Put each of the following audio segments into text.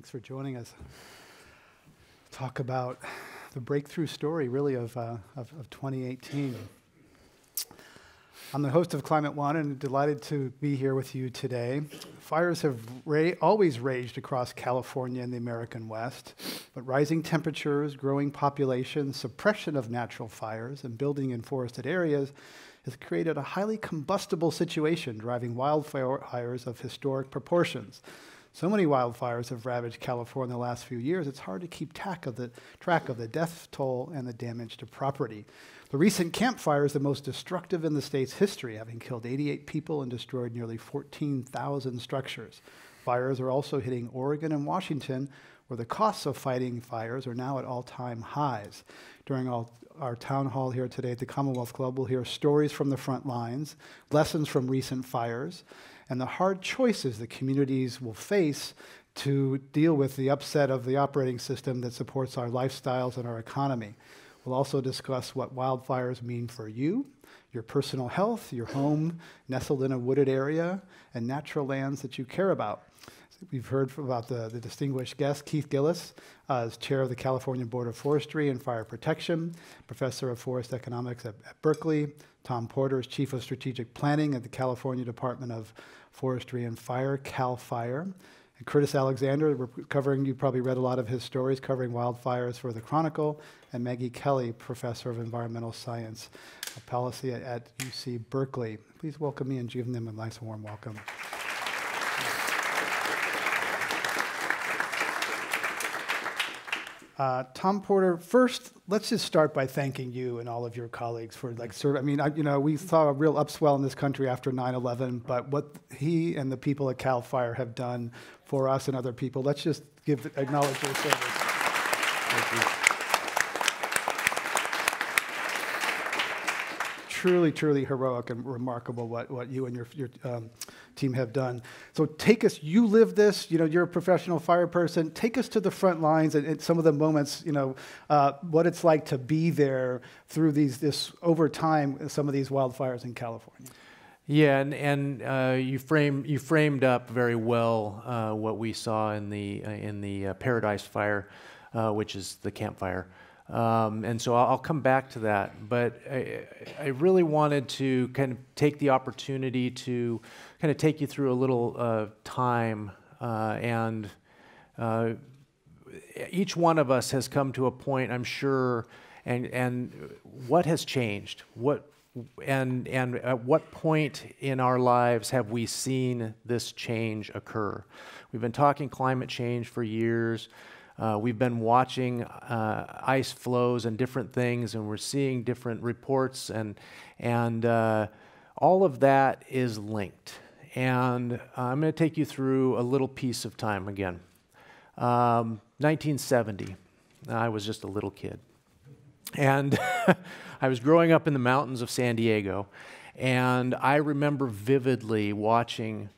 Thanks for joining us. Talk about the breakthrough story, really, of 2018. I'm the host of Climate One and delighted to be here with you today. Fires have always raged across California and the American West, but rising temperatures, growing population, suppression of natural fires, and building in forested areas has created a highly combustible situation, driving wildfires of historic proportions. So many wildfires have ravaged California in the last few years, it's hard to keep track of the death toll and the damage to property. The recent Camp Fire is the most destructive in the state's history, having killed 88 people and destroyed nearly 14,000 structures. Fires are also hitting Oregon and Washington, where the costs of fighting fires are now at all-time highs. During our town hall here today at the Commonwealth Club, we'll hear stories from the front lines, lessons from recent fires, and the hard choices that communities will face to deal with the upset of the operating system that supports our lifestyles and our economy. We'll also discuss what wildfires mean for you, your personal health, your home nestled in a wooded area, and natural lands that you care about. We've heard about the distinguished guest, Keith Gillis, as chair of the California Board of Forestry and Fire Protection, professor of forest economics at Berkeley. Tom Porter is chief of strategic planning at the California Department of Forestry and Fire, CAL FIRE. And Curtis Alexander, you probably read a lot of his stories covering wildfires for the Chronicle, and Maggie Kelly, professor of environmental science policy at UC Berkeley. Please welcome me and give them a nice warm welcome. Tom Porter, first, let's just start by thanking you and all of your colleagues for serving. We saw a real upswell in this country after 9/11, but what he and the people at CAL FIRE have done for us and other people, let's just acknowledge their service. Thank you. Truly, truly heroic and remarkable what you and your team have done. So take us, you live this, you're a professional fire person, take us to the front lines and some of the moments, what it's like to be there through over time, some of these wildfires in California. Yeah, and you framed up very well what we saw in the Paradise Fire, which is the Camp Fire. And so I'll come back to that, but I really wanted to kind of take the opportunity to kind of take you through a little time, and each one of us has come to a point, I'm sure, and what has changed, and at what point in our lives have we seen this change occur? We've been talking climate change for years. We've been watching ice flows and different things, and we're seeing different reports, and all of that is linked. And I'm going to take you through a little piece of time again. 1970, I was just a little kid. And I was growing up in the mountains of San Diego, and I remember vividly watching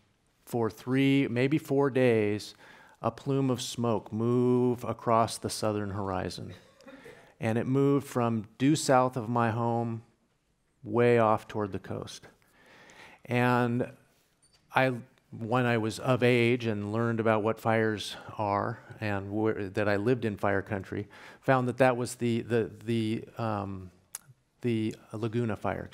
for 3, maybe 4 days, a plume of smoke move across the southern horizon. And it moved from due south of my home way off toward the coast. And when I was of age and learned about what fires are and that I lived in fire country, found that was the Laguna Fire,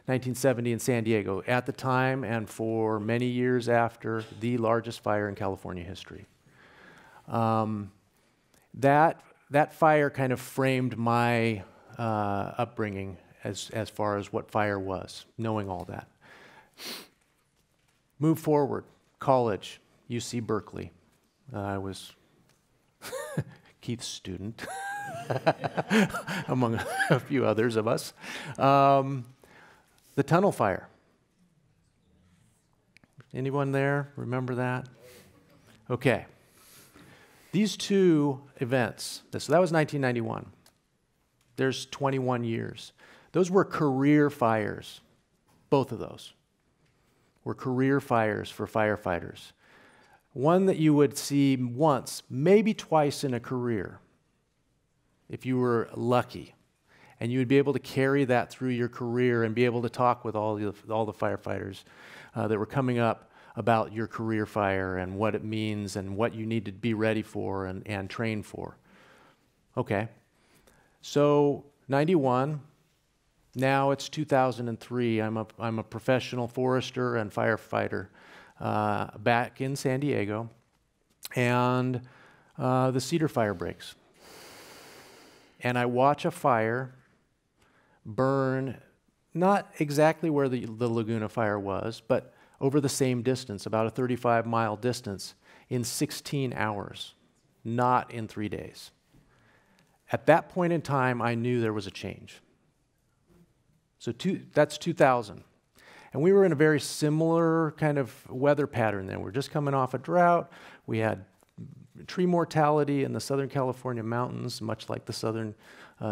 1970 in San Diego, at the time and for many years after, the largest fire in California history. That fire kind of framed my upbringing as far as what fire was, knowing all that. Move forward, college, UC Berkeley. I was Keith's student, among a few others of us. The tunnel fire. Anyone there remember that? Okay. These two events, so that was 1991. There's 21 years. Those were career fires. Both of those were career fires for firefighters. One that you would see once, maybe twice in a career, if you were lucky. And you would be able to carry that through your career and be able to talk with all the firefighters that were coming up about your career fire and what it means and what you need to be ready for and train for. Okay. So 91, now it's 2003. I'm a professional forester and firefighter back in San Diego, and the Cedar Fire breaks. And I watch a fire burn, not exactly where the Laguna fire was, but over the same distance, about a 35-mile distance, in 16 hours, not in 3 days. At that point in time, I knew there was a change. So that's 2000. And we were in a very similar kind of weather pattern then. We're just coming off a drought. We had tree mortality in the Southern California mountains, much like the Southern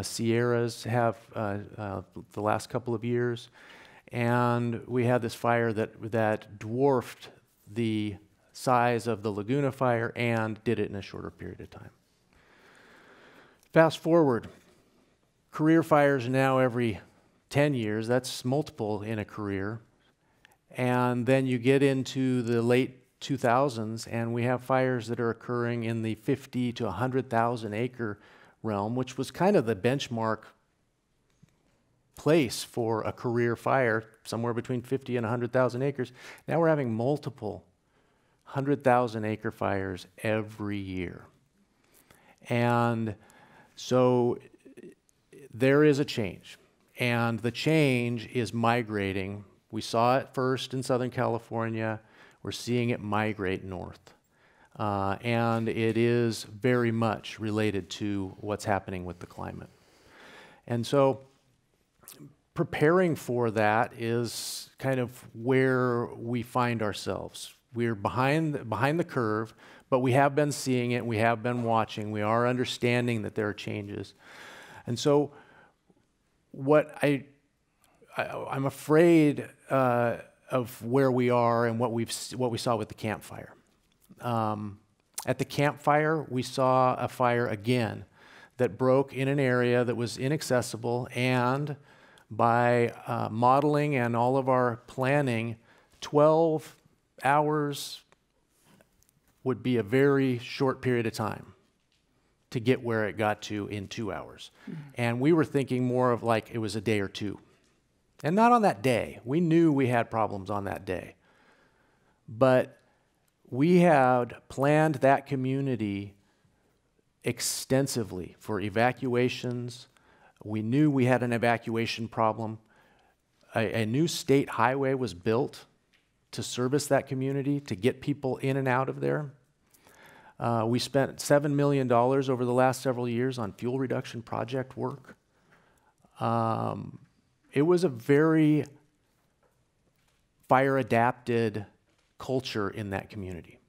Sierras have the last couple of years. And we had this fire that dwarfed the size of the Laguna fire and did it in a shorter period of time. Fast forward, career fires now every 10 years, that's multiple in a career. And then you get into the late 2000s and we have fires that are occurring in the 50 to 100,000 acre realm, which was kind of the benchmark place for a career fire, somewhere between 50 and 100,000 acres. Now we're having multiple 100,000 acre fires every year. And so there is a change, and the change is migrating. We saw it first in Southern California. We're seeing it migrate north. And it is very much related to what's happening with the climate. And so preparing for that is kind of where we find ourselves. We're behind the curve, but we have been seeing it, we have been watching, we are understanding that there are changes. And so what I'm afraid of where we are and what we saw with the Camp Fire. At the Camp Fire, we saw a fire again that broke in an area that was inaccessible, and by modeling and all of our planning, 12 hours would be a very short period of time to get where it got to in 2 hours. Mm-hmm. And we were thinking more of like it was a day or two. And not on that day. We knew we had problems on that day. But we had planned that community extensively for evacuations. We knew we had an evacuation problem. A new state highway was built to service that community, to get people in and out of there. We spent $7 million over the last several years on fuel reduction project work. It was a very fire-adapted culture in that community.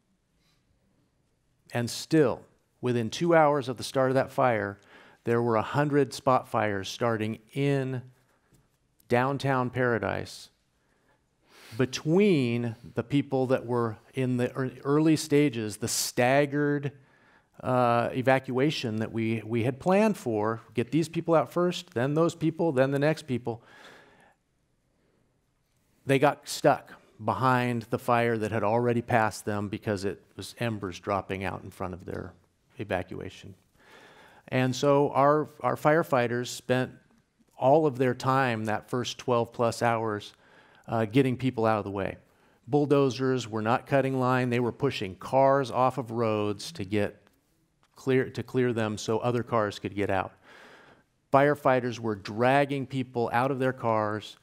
And still, within 2 hours of the start of that fire, there were 100 spot fires starting in downtown Paradise between the people that were in the early stages, the staggered evacuation that we had planned for, get these people out first, then those people, then the next people. They got stuck behind the fire that had already passed them because it was embers dropping out in front of their evacuation. And so our firefighters spent all of their time, that first 12 plus hours, getting people out of the way. Bulldozers were not cutting line. They were pushing cars off of roads to clear them so other cars could get out. Firefighters were dragging people out of their cars,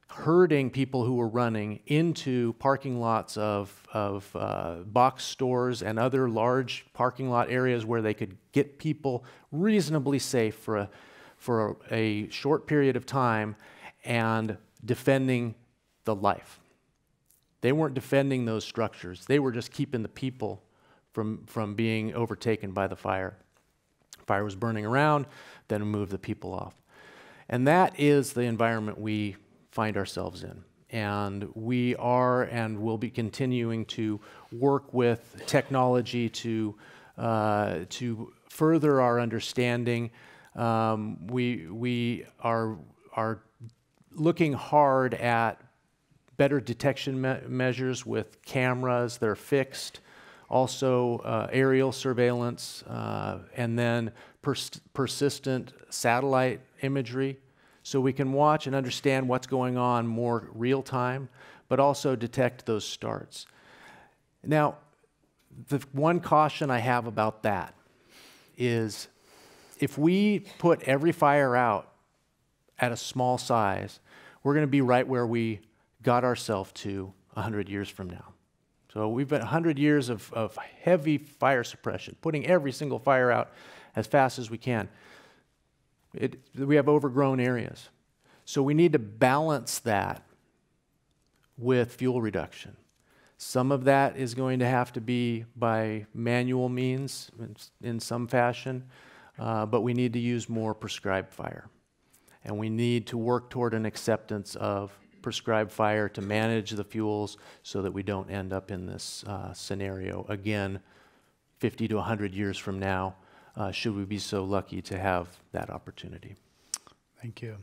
herding people who were running into parking lots of box stores and other large parking lot areas where they could get people reasonably safe for a short period of time and defending the life. They weren't defending those structures. They were just keeping the people from being overtaken by the fire. Fire was burning around, then moved the people off. And that is the environment we find ourselves in. And we are and will be continuing to work with technology to further our understanding. We are looking hard at better detection measures with cameras that are fixed, also aerial surveillance, and then persistent satellite imagery, so we can watch and understand what's going on more real time, but also detect those starts. Now, the one caution I have about that is if we put every fire out at a small size, we're going to be right where we got ourselves to 100 years from now. So we've been 100 years of heavy fire suppression, putting every single fire out as fast as we can. We have overgrown areas. So we need to balance that with fuel reduction. Some of that is going to have to be by manual means in some fashion, but we need to use more prescribed fire. And we need to work toward an acceptance of prescribed fire to manage the fuels so that we don't end up in this scenario again 50 to 100 years from now, should we be so lucky to have that opportunity. Thank you.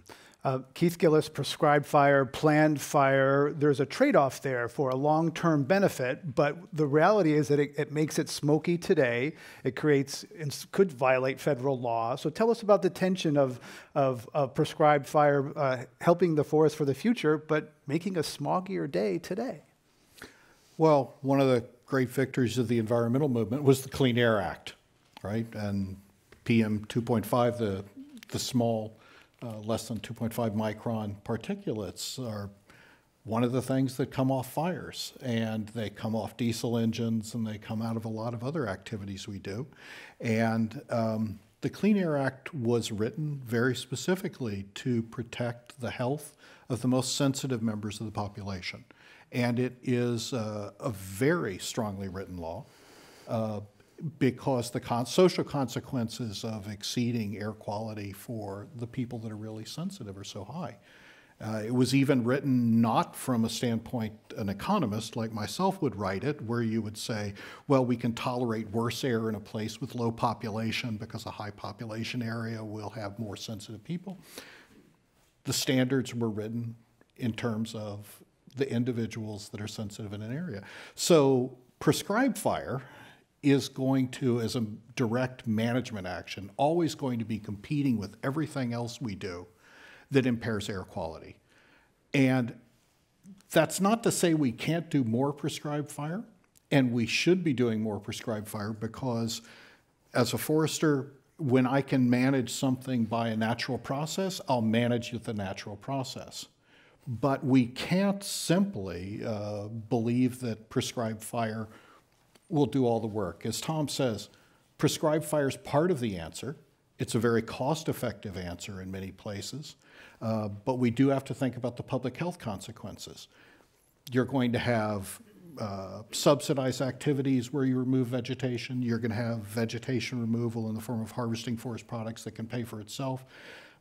Keith Gillis, prescribed fire, planned fire, there's a trade-off there for a long-term benefit, but the reality is that it makes it smoky today. It creates, could violate federal law. So tell us about the tension of prescribed fire helping the forest for the future, but making a smoggier day today. Well, one of the great victories of the environmental movement was the Clean Air Act, right? And PM 2.5, the small, less than 2.5 micron particulates are one of the things that come off fires, and they come off diesel engines, and they come out of a lot of other activities we do. And the Clean Air Act was written very specifically to protect the health of the most sensitive members of the population. And it is a very strongly written law because the social consequences of exceeding air quality for the people that are really sensitive are so high. It was even written not from a standpoint an economist like myself would write it, where you would say, well, we can tolerate worse air in a place with low population because a high population area will have more sensitive people. The standards were written in terms of the individuals that are sensitive in an area. So prescribed fire is going to, as a direct management action, always going to be competing with everything else we do that impairs air quality. And that's not to say we can't do more prescribed fire, and we should be doing more prescribed fire, because as a forester, when I can manage something by a natural process, I'll manage with the natural process. But we can't simply believe that prescribed fire will do all the work. As Tom says, prescribed fire is part of the answer. It's a very cost-effective answer in many places, but we do have to think about the public health consequences. You're going to have subsidized activities where you remove vegetation. You're going to have vegetation removal in the form of harvesting forest products that can pay for itself.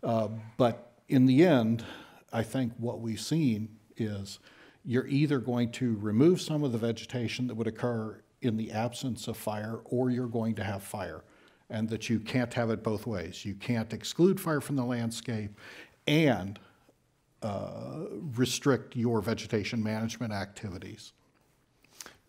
But in the end, I think what we've seen is you're either going to remove some of the vegetation that would occur in the absence of fire, or you're going to have fire, and that you can't have it both ways. You can't exclude fire from the landscape and restrict your vegetation management activities.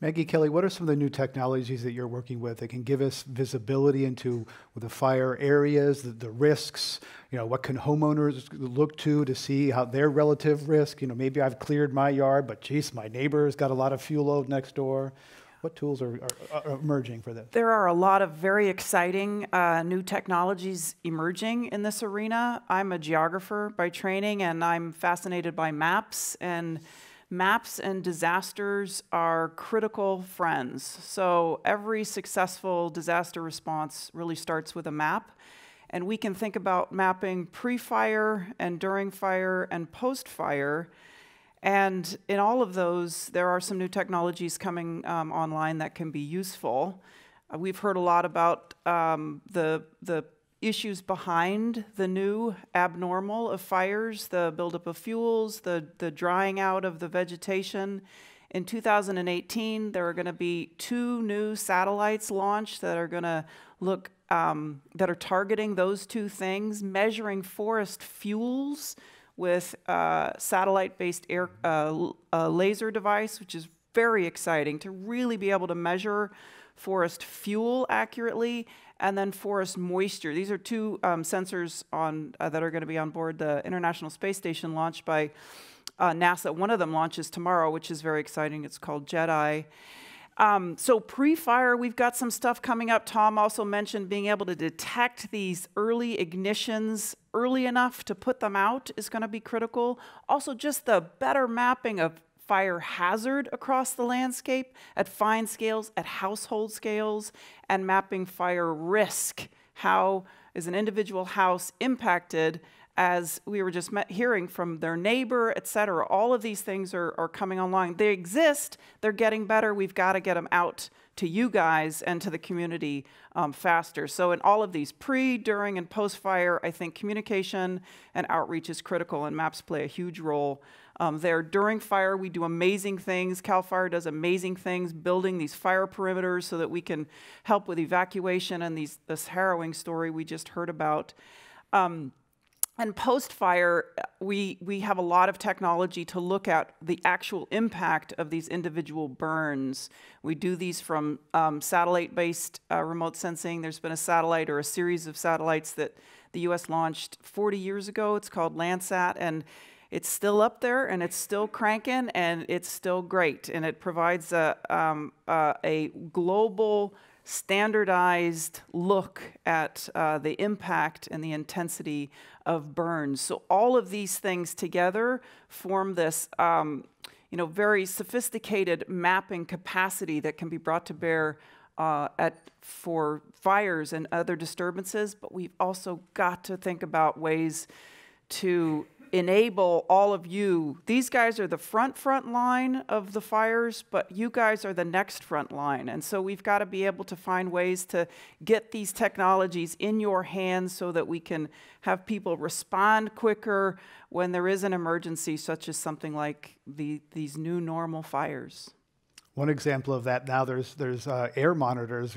Maggie Kelly, what are some of the new technologies that you're working with that can give us visibility into the fire areas, the risks? You know, what can homeowners look to see how their relative risk? You know, maybe I've cleared my yard, but geez, my neighbor's got a lot of fuel load next door. What tools are emerging for this? There are a lot of very exciting new technologies emerging in this arena. I'm a geographer by training, and I'm fascinated by maps. And maps and disasters are critical friends. So every successful disaster response really starts with a map. And we can think about mapping pre-fire and during fire and post-fire. And in all of those, there are some new technologies coming online that can be useful. We've heard a lot about the issues behind the new abnormal of fires, the buildup of fuels, the drying out of the vegetation. In 2018, there are going to be 2 new satellites launched that are going to look, that are targeting those 2 things, measuring forest fuels, with satellite-based laser device, which is very exciting to really be able to measure forest fuel accurately and then forest moisture. These are two sensors that are going to be on board the International Space Station launched by NASA. One of them launches tomorrow, which is very exciting. It's called JEDI. So pre-fire, we've got some stuff coming up. Tom also mentioned being able to detect these early ignitions early enough to put them out is going to be critical. Also, just the better mapping of fire hazard across the landscape at fine scales, at household scales, and mapping fire risk. How is an individual house impacted, as we were just hearing from their neighbor, et cetera. All of these things are coming online. They exist, they're getting better. We've got to get them out to you guys and to the community faster. So in all of these pre, during, and post-fire, I think communication and outreach is critical, and maps play a huge role there. During fire, we do amazing things. CAL FIRE does amazing things, building these fire perimeters so that we can help with evacuation and this harrowing story we just heard about. And post-fire, we have a lot of technology to look at the actual impact of these individual burns. We do these from satellite-based remote sensing. There's been a satellite or a series of satellites that the U.S. launched 40 years ago. It's called Landsat, and it's still up there, and it's still cranking, and it's still great. And it provides a global, standardized look at the impact and the intensity of burns. So all of these things together form this very sophisticated mapping capacity that can be brought to bear for fires and other disturbances. But we've also got to think about ways to enable all of you. These guys are the front line of the fires, but you guys are the next front line. And so we've got to be able to find ways to get these technologies in your hands so that we can have people respond quicker when there is an emergency, such as something like these new normal fires. One example of that now, there's air monitors,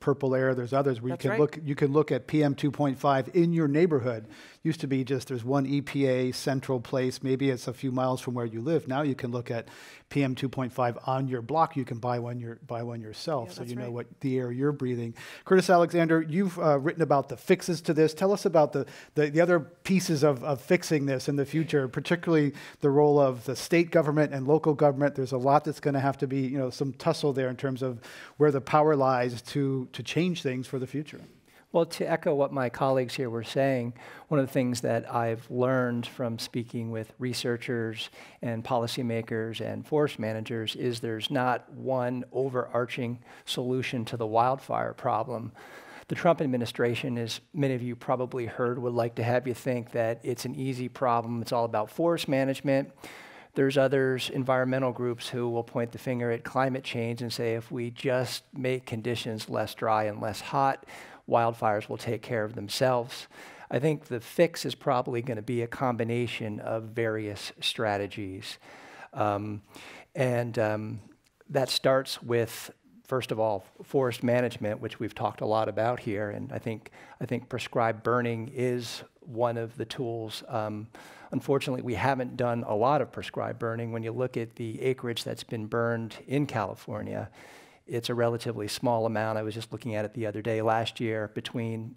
Purple Air. There's others where you can look at PM 2.5 in your neighborhood. Used to be just there's one EPA central place. Maybe it's a few miles from where you live. Now you can look at PM 2.5 on your block. You can buy one yourself, yeah, so you know right. what the air you're breathing. Curtis Alexander, you've written about the fixes to this. Tell us about the other pieces of fixing this in the future, particularly the role of the state government and local government. There's a lot that's going to have to be, some tussle there in terms of where the power lies to change things for the future. Well, to echo what my colleagues here were saying, one of the things that I've learned from speaking with researchers and policymakers and forest managers is there's not one overarching solution to the wildfire problem. The Trump administration, as many of you probably heard, would like to have you think that it's an easy problem. It's all about forest management. There's others, environmental groups, who will point the finger at climate change and say if we just make conditions less dry and less hot, wildfires will take care of themselves. I think the fix is probably going to be a combination of various strategies. That starts with, first of all, forest management, which we've talked a lot about here, and I think prescribed burning is one of the tools. Unfortunately, we haven't done a lot of prescribed burning. When you look at the acreage that's been burned in California, it's a relatively small amount. I was just looking at it the other day. Last year, between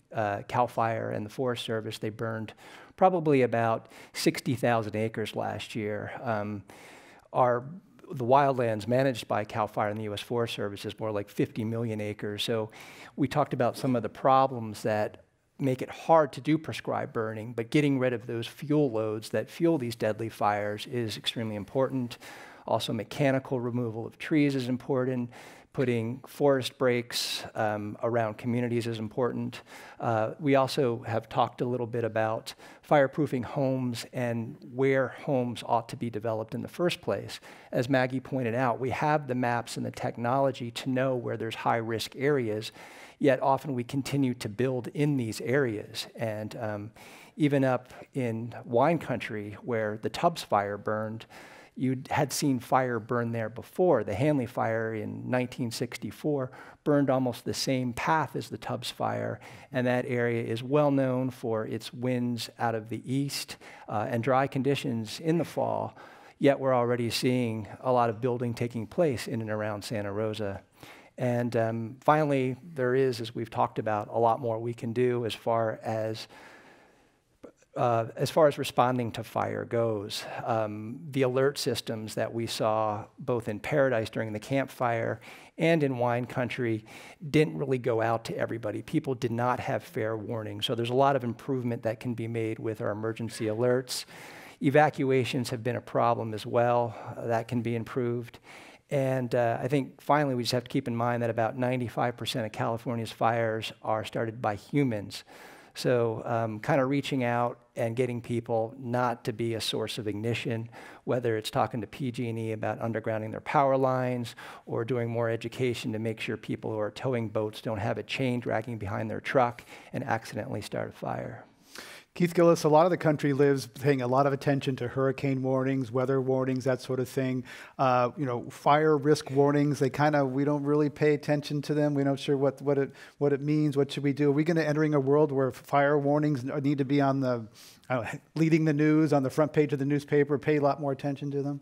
CAL FIRE and the Forest Service, they burned probably about 60,000 acres last year. The wildlands managed by CAL FIRE and the U.S. Forest Service is more like 50 million acres. So we talked about some of the problems that make it hard to do prescribed burning, but getting rid of those fuel loads that fuel these deadly fires is extremely important. Also, mechanical removal of trees is important. Putting forest breaks around communities is important. We also have talked a little bit about fireproofing homes and where homes ought to be developed in the first place. As Maggie pointed out, we have the maps and the technology to know where there's high-risk areas, yet often we continue to build in these areas. And even up in wine country, where the Tubbs fire burned, You had seen fire burn there before. The Hanley Fire in 1964 burned almost the same path as the Tubbs Fire, and that area is well known for its winds out of the east and dry conditions in the fall, yet we're already seeing a lot of building taking place in and around Santa Rosa. And finally, there is, as we've talked about, a lot more we can do as far as responding to fire goes. The alert systems that we saw both in Paradise during the campfire and in wine country didn't really go out to everybody. People did not have fair warning. So there's a lot of improvement that can be made with our emergency alerts. Evacuations have been a problem as well. That can be improved. And I think finally we just have to keep in mind that about 95% of California's fires are started by humans. So kind of reaching out and getting people not to be a source of ignition, whether it's talking to PG&E about undergrounding their power lines or doing more education to make sure people who are towing boats don't have a chain dragging behind their truck and accidentally start a fire. Keith Gillis, a lot of the country lives paying a lot of attention to hurricane warnings, weather warnings, that sort of thing. Fire risk warnings, we don't really pay attention to them. We're not sure what it means. What should we do? Are we going to entering a world where fire warnings need to be on the leading the news, on the front page of the newspaper, pay a lot more attention to them?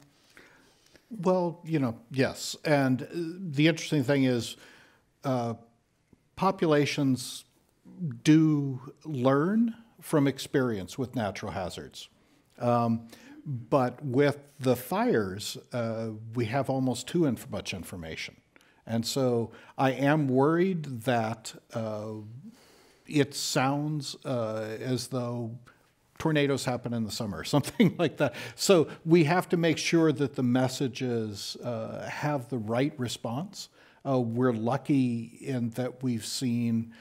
Well, yes. And the interesting thing is populations do learn from experience with natural hazards. But with the fires, we have almost too much information. And so I am worried that it sounds as though tornadoes happen in the summer, or something like that. So we have to make sure that the messages have the right response. We're lucky in that we've seen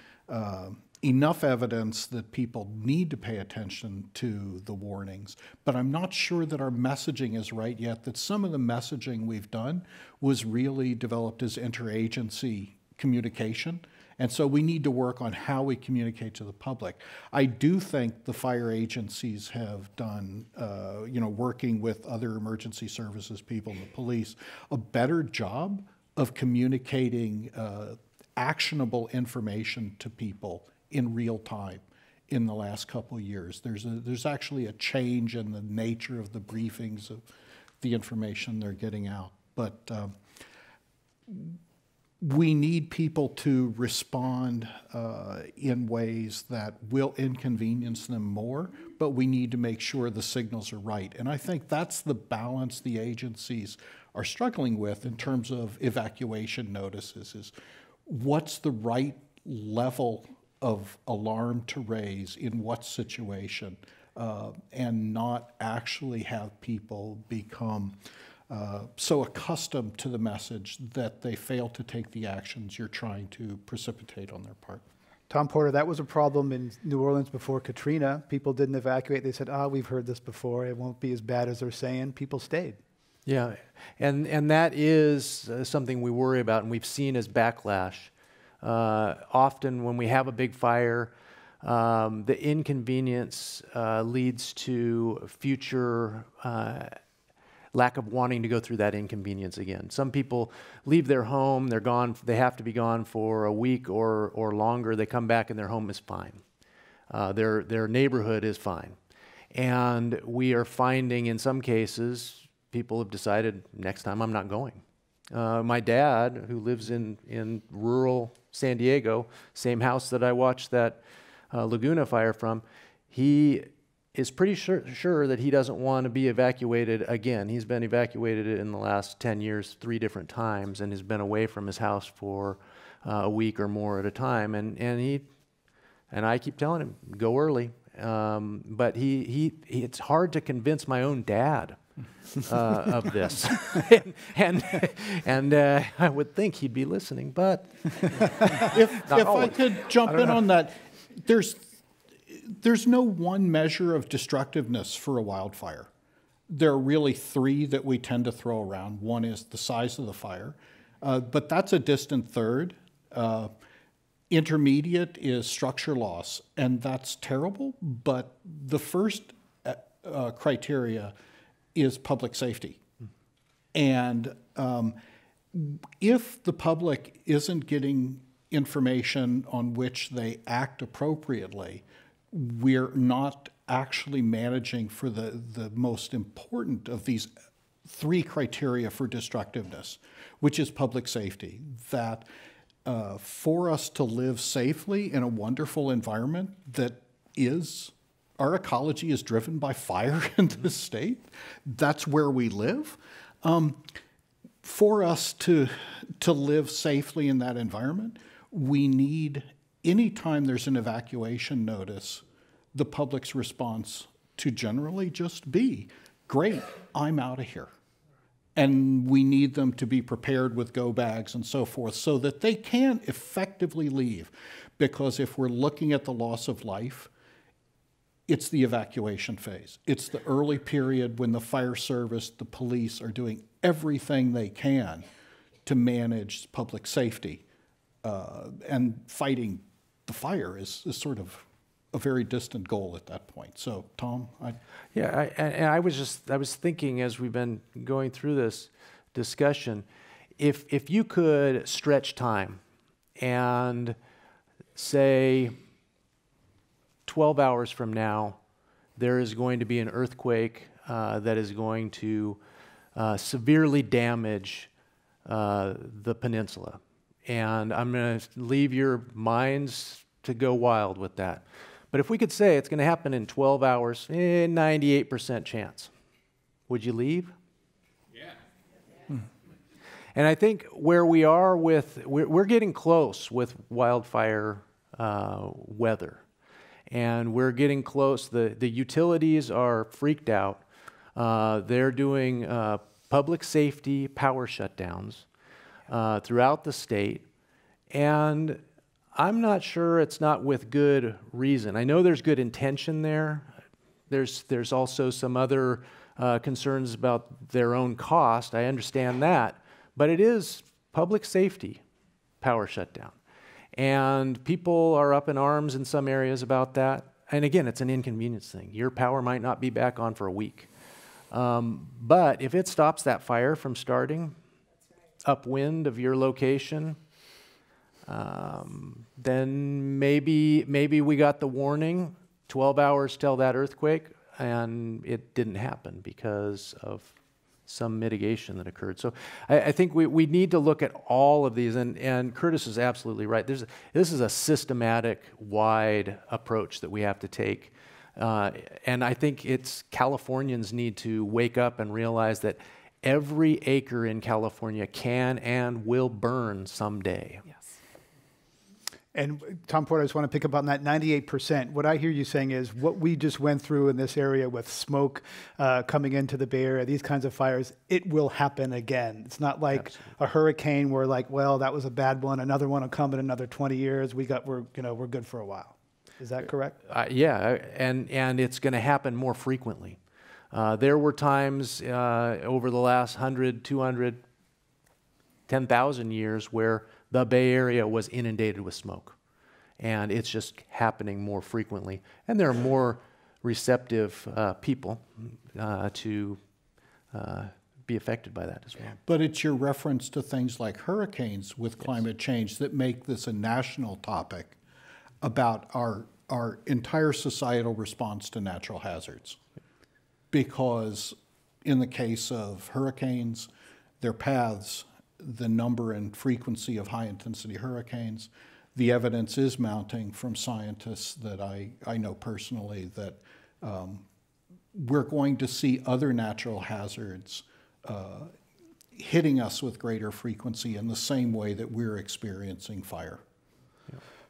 enough evidence that people need to pay attention to the warnings, but I'm not sure that our messaging is right yet, that some of the messaging we've done was really developed as interagency communication, and so we need to work on how we communicate to the public. I do think the fire agencies have done, working with other emergency services people and the police, a better job of communicating actionable information to people in real time in the last couple of years. There's actually a change in the nature of the briefings of the information they're getting out. But we need people to respond in ways that will inconvenience them more, but we need to make sure the signals are right. And I think that's the balance the agencies are struggling with in terms of evacuation notices, is what's the right level of alarm to raise in what situation, and not actually have people become so accustomed to the message that they fail to take the actions you're trying to precipitate on their part. Tom Porter, that was a problem in New Orleans before Katrina. People didn't evacuate. They said, we've heard this before. It won't be as bad as they're saying. People stayed. Yeah, and that is something we worry about and we've seen as backlash. Often when we have a big fire, the inconvenience leads to future lack of wanting to go through that inconvenience again. Some people leave their home, they're gone, they have to be gone for a week or longer. They come back and their home is fine. Their neighborhood is fine. And we are finding in some cases, people have decided, next time I'm not going. My dad, who lives in rural San Diego, same house that I watched that Laguna fire from, he is pretty sure that he doesn't want to be evacuated again. He's been evacuated in the last 10 years 3 different times and has been away from his house for a week or more at a time. And I keep telling him, go early. But it's hard to convince my own dad of this, and I would think he'd be listening, but if I could jump in on that, there's no one measure of destructiveness for a wildfire. There are really 3 that we tend to throw around. One is the size of the fire, but that's a distant third. Intermediate is structure loss, and that's terrible, but the first criteria is public safety. And if the public isn't getting information on which they act appropriately, we're not actually managing for the most important of these three criteria for destructiveness, which is public safety. That for us to live safely in a wonderful environment that is, our ecology is driven by fire in this state, that's where we live. For us to live safely in that environment, we need, anytime there's an evacuation notice, the public's response to generally just be, great, I'm out of here. And we need them to be prepared with go bags and so forth so that they can effectively leave. Because if we're looking at the loss of life, it's the evacuation phase. It's the early period when the fire service, the police are doing everything they can to manage public safety. And fighting the fire is sort of a very distant goal at that point. So, Tom, I was thinking as we've been going through this discussion, if you could stretch time and say 12 hours from now, there is going to be an earthquake that is going to severely damage the peninsula. And I'm going to leave your minds to go wild with that. But if we could say it's going to happen in 12 hours, 98% chance, would you leave? Yeah. And I think where we are we're getting close with wildfire weather. And we're getting close. The utilities are freaked out. They're doing public safety power shutdowns throughout the state. And I'm not sure it's not with good reason. I know there's good intention there. There's also some other concerns about their own cost. I understand that. But it is public safety power shutdown. And people are up in arms in some areas about that. And again, it's an inconvenience thing. Your power might not be back on for a week. But if it stops that fire from starting upwind of your location, then maybe we got the warning 12 hours till that earthquake, and it didn't happen because of some mitigation that occurred. So I think we need to look at all of these, and Curtis is absolutely right. This is a systematic, wide approach that we have to take. And I think Californians need to wake up and realize that every acre in California can and will burn someday. Yes. And Tom Porter, I just want to pick up on that 98%. What I hear you saying is what we just went through in this area with smoke coming into the Bay Area, these kinds of fires, it will happen again. It's not like Absolutely. A hurricane where like, well, that was a bad one. Another one will come in another 20 years. We're good for a while. Is that correct? Yeah, and it's going to happen more frequently. There were times over the last 100, 200, 10,000 years where the Bay Area was inundated with smoke. And it's just happening more frequently. And there are more receptive people to be affected by that as well. But it's your reference to things like hurricanes with climate change that make this a national topic about our entire societal response to natural hazards. Because in the case of hurricanes, their paths, the number and frequency of high-intensity hurricanes, the evidence is mounting from scientists that I know personally that we're going to see other natural hazards hitting us with greater frequency in the same way that we're experiencing fire.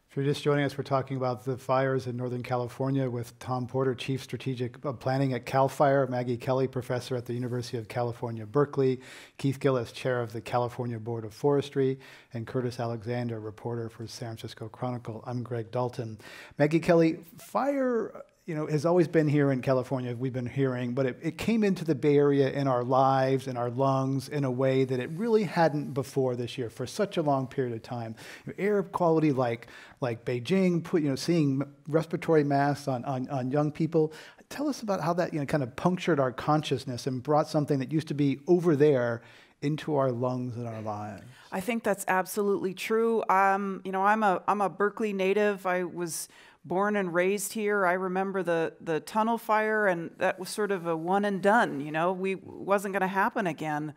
If you're just joining us, we're talking about the fires in Northern California with Tom Porter, Chief Strategic Planning at CAL FIRE, Maggie Kelly, Professor at the University of California, Berkeley, Keith Gillis, Chair of the California Board of Forestry, and Curtis Alexander, reporter for San Francisco Chronicle. I'm Greg Dalton. Maggie Kelly, fire has always been here in California, we've been hearing, but it came into the Bay Area in our lives, in our lungs, in a way that it really hadn't before this year for such a long period of time. Air quality like Beijing, seeing respiratory masks on young people. Tell us about how that kind of punctured our consciousness and brought something that used to be over there into our lungs and our lives. I think that's absolutely true. I'm a Berkeley native. I was born and raised here. I remember the tunnel fire, and that was sort of a one and done. We wasn't going to happen again.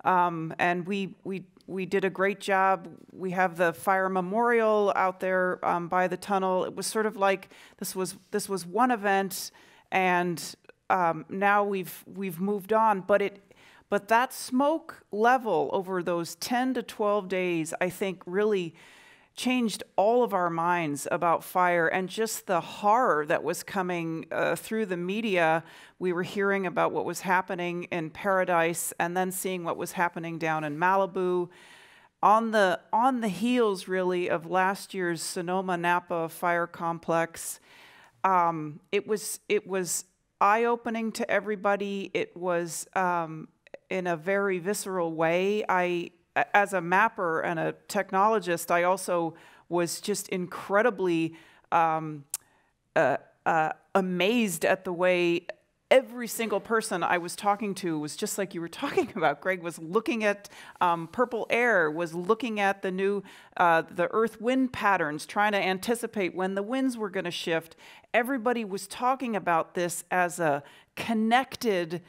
And we did a great job. We have the fire memorial out there by the tunnel. It was sort of like this was one event, and now we've moved on. But that smoke level over those 10 to 12 days, I think, really changed all of our minds about fire, and just the horror that was coming through the media. We were hearing about what was happening in Paradise, and then seeing what was happening down in Malibu. On the heels, really, of last year's Sonoma-Napa fire complex, it was eye-opening to everybody. It was in a very visceral way. As a mapper and a technologist, I also was just incredibly amazed at the way every single person I was talking to was just like you were talking about, Greg, was looking at purple air, was looking at the new, the earth wind patterns, trying to anticipate when the winds were going to shift. Everybody was talking about this as a connected,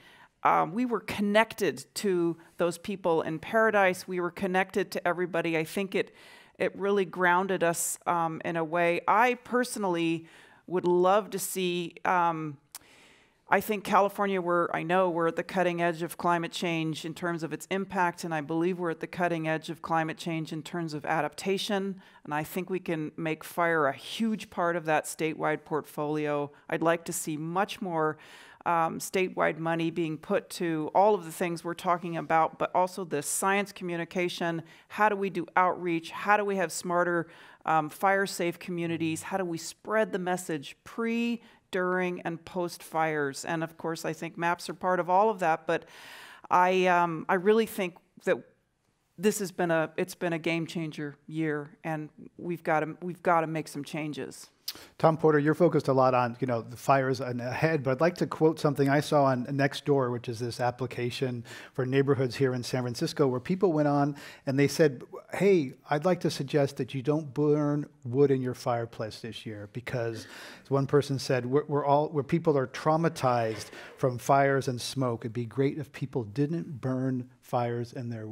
we were connected to those people in Paradise. We were connected to everybody. I think it really grounded us in a way. I personally would love to see, I think California, we're at the cutting edge of climate change in terms of its impact, and I believe we're at the cutting edge of climate change in terms of adaptation, and I think we can make fire a huge part of that statewide portfolio. I'd like to see much more statewide money being put to all of the things we're talking about, but also the science communication. How do we do outreach? How do we have smarter fire-safe communities? How do we spread the message pre, during, and post fires? And of course, I think maps are part of all of that. But I really think that this has been it's been a game changer year, and we've got to make some changes. Tom Porter, you're focused a lot on the fires ahead, but I'd like to quote something I saw on Nextdoor, which is this application for neighborhoods here in San Francisco, where people went on and they said, "Hey, I'd like to suggest that you don't burn wood in your fireplace this year," because as one person said, where people are traumatized from fires and smoke. It'd be great if people didn't burn fires in their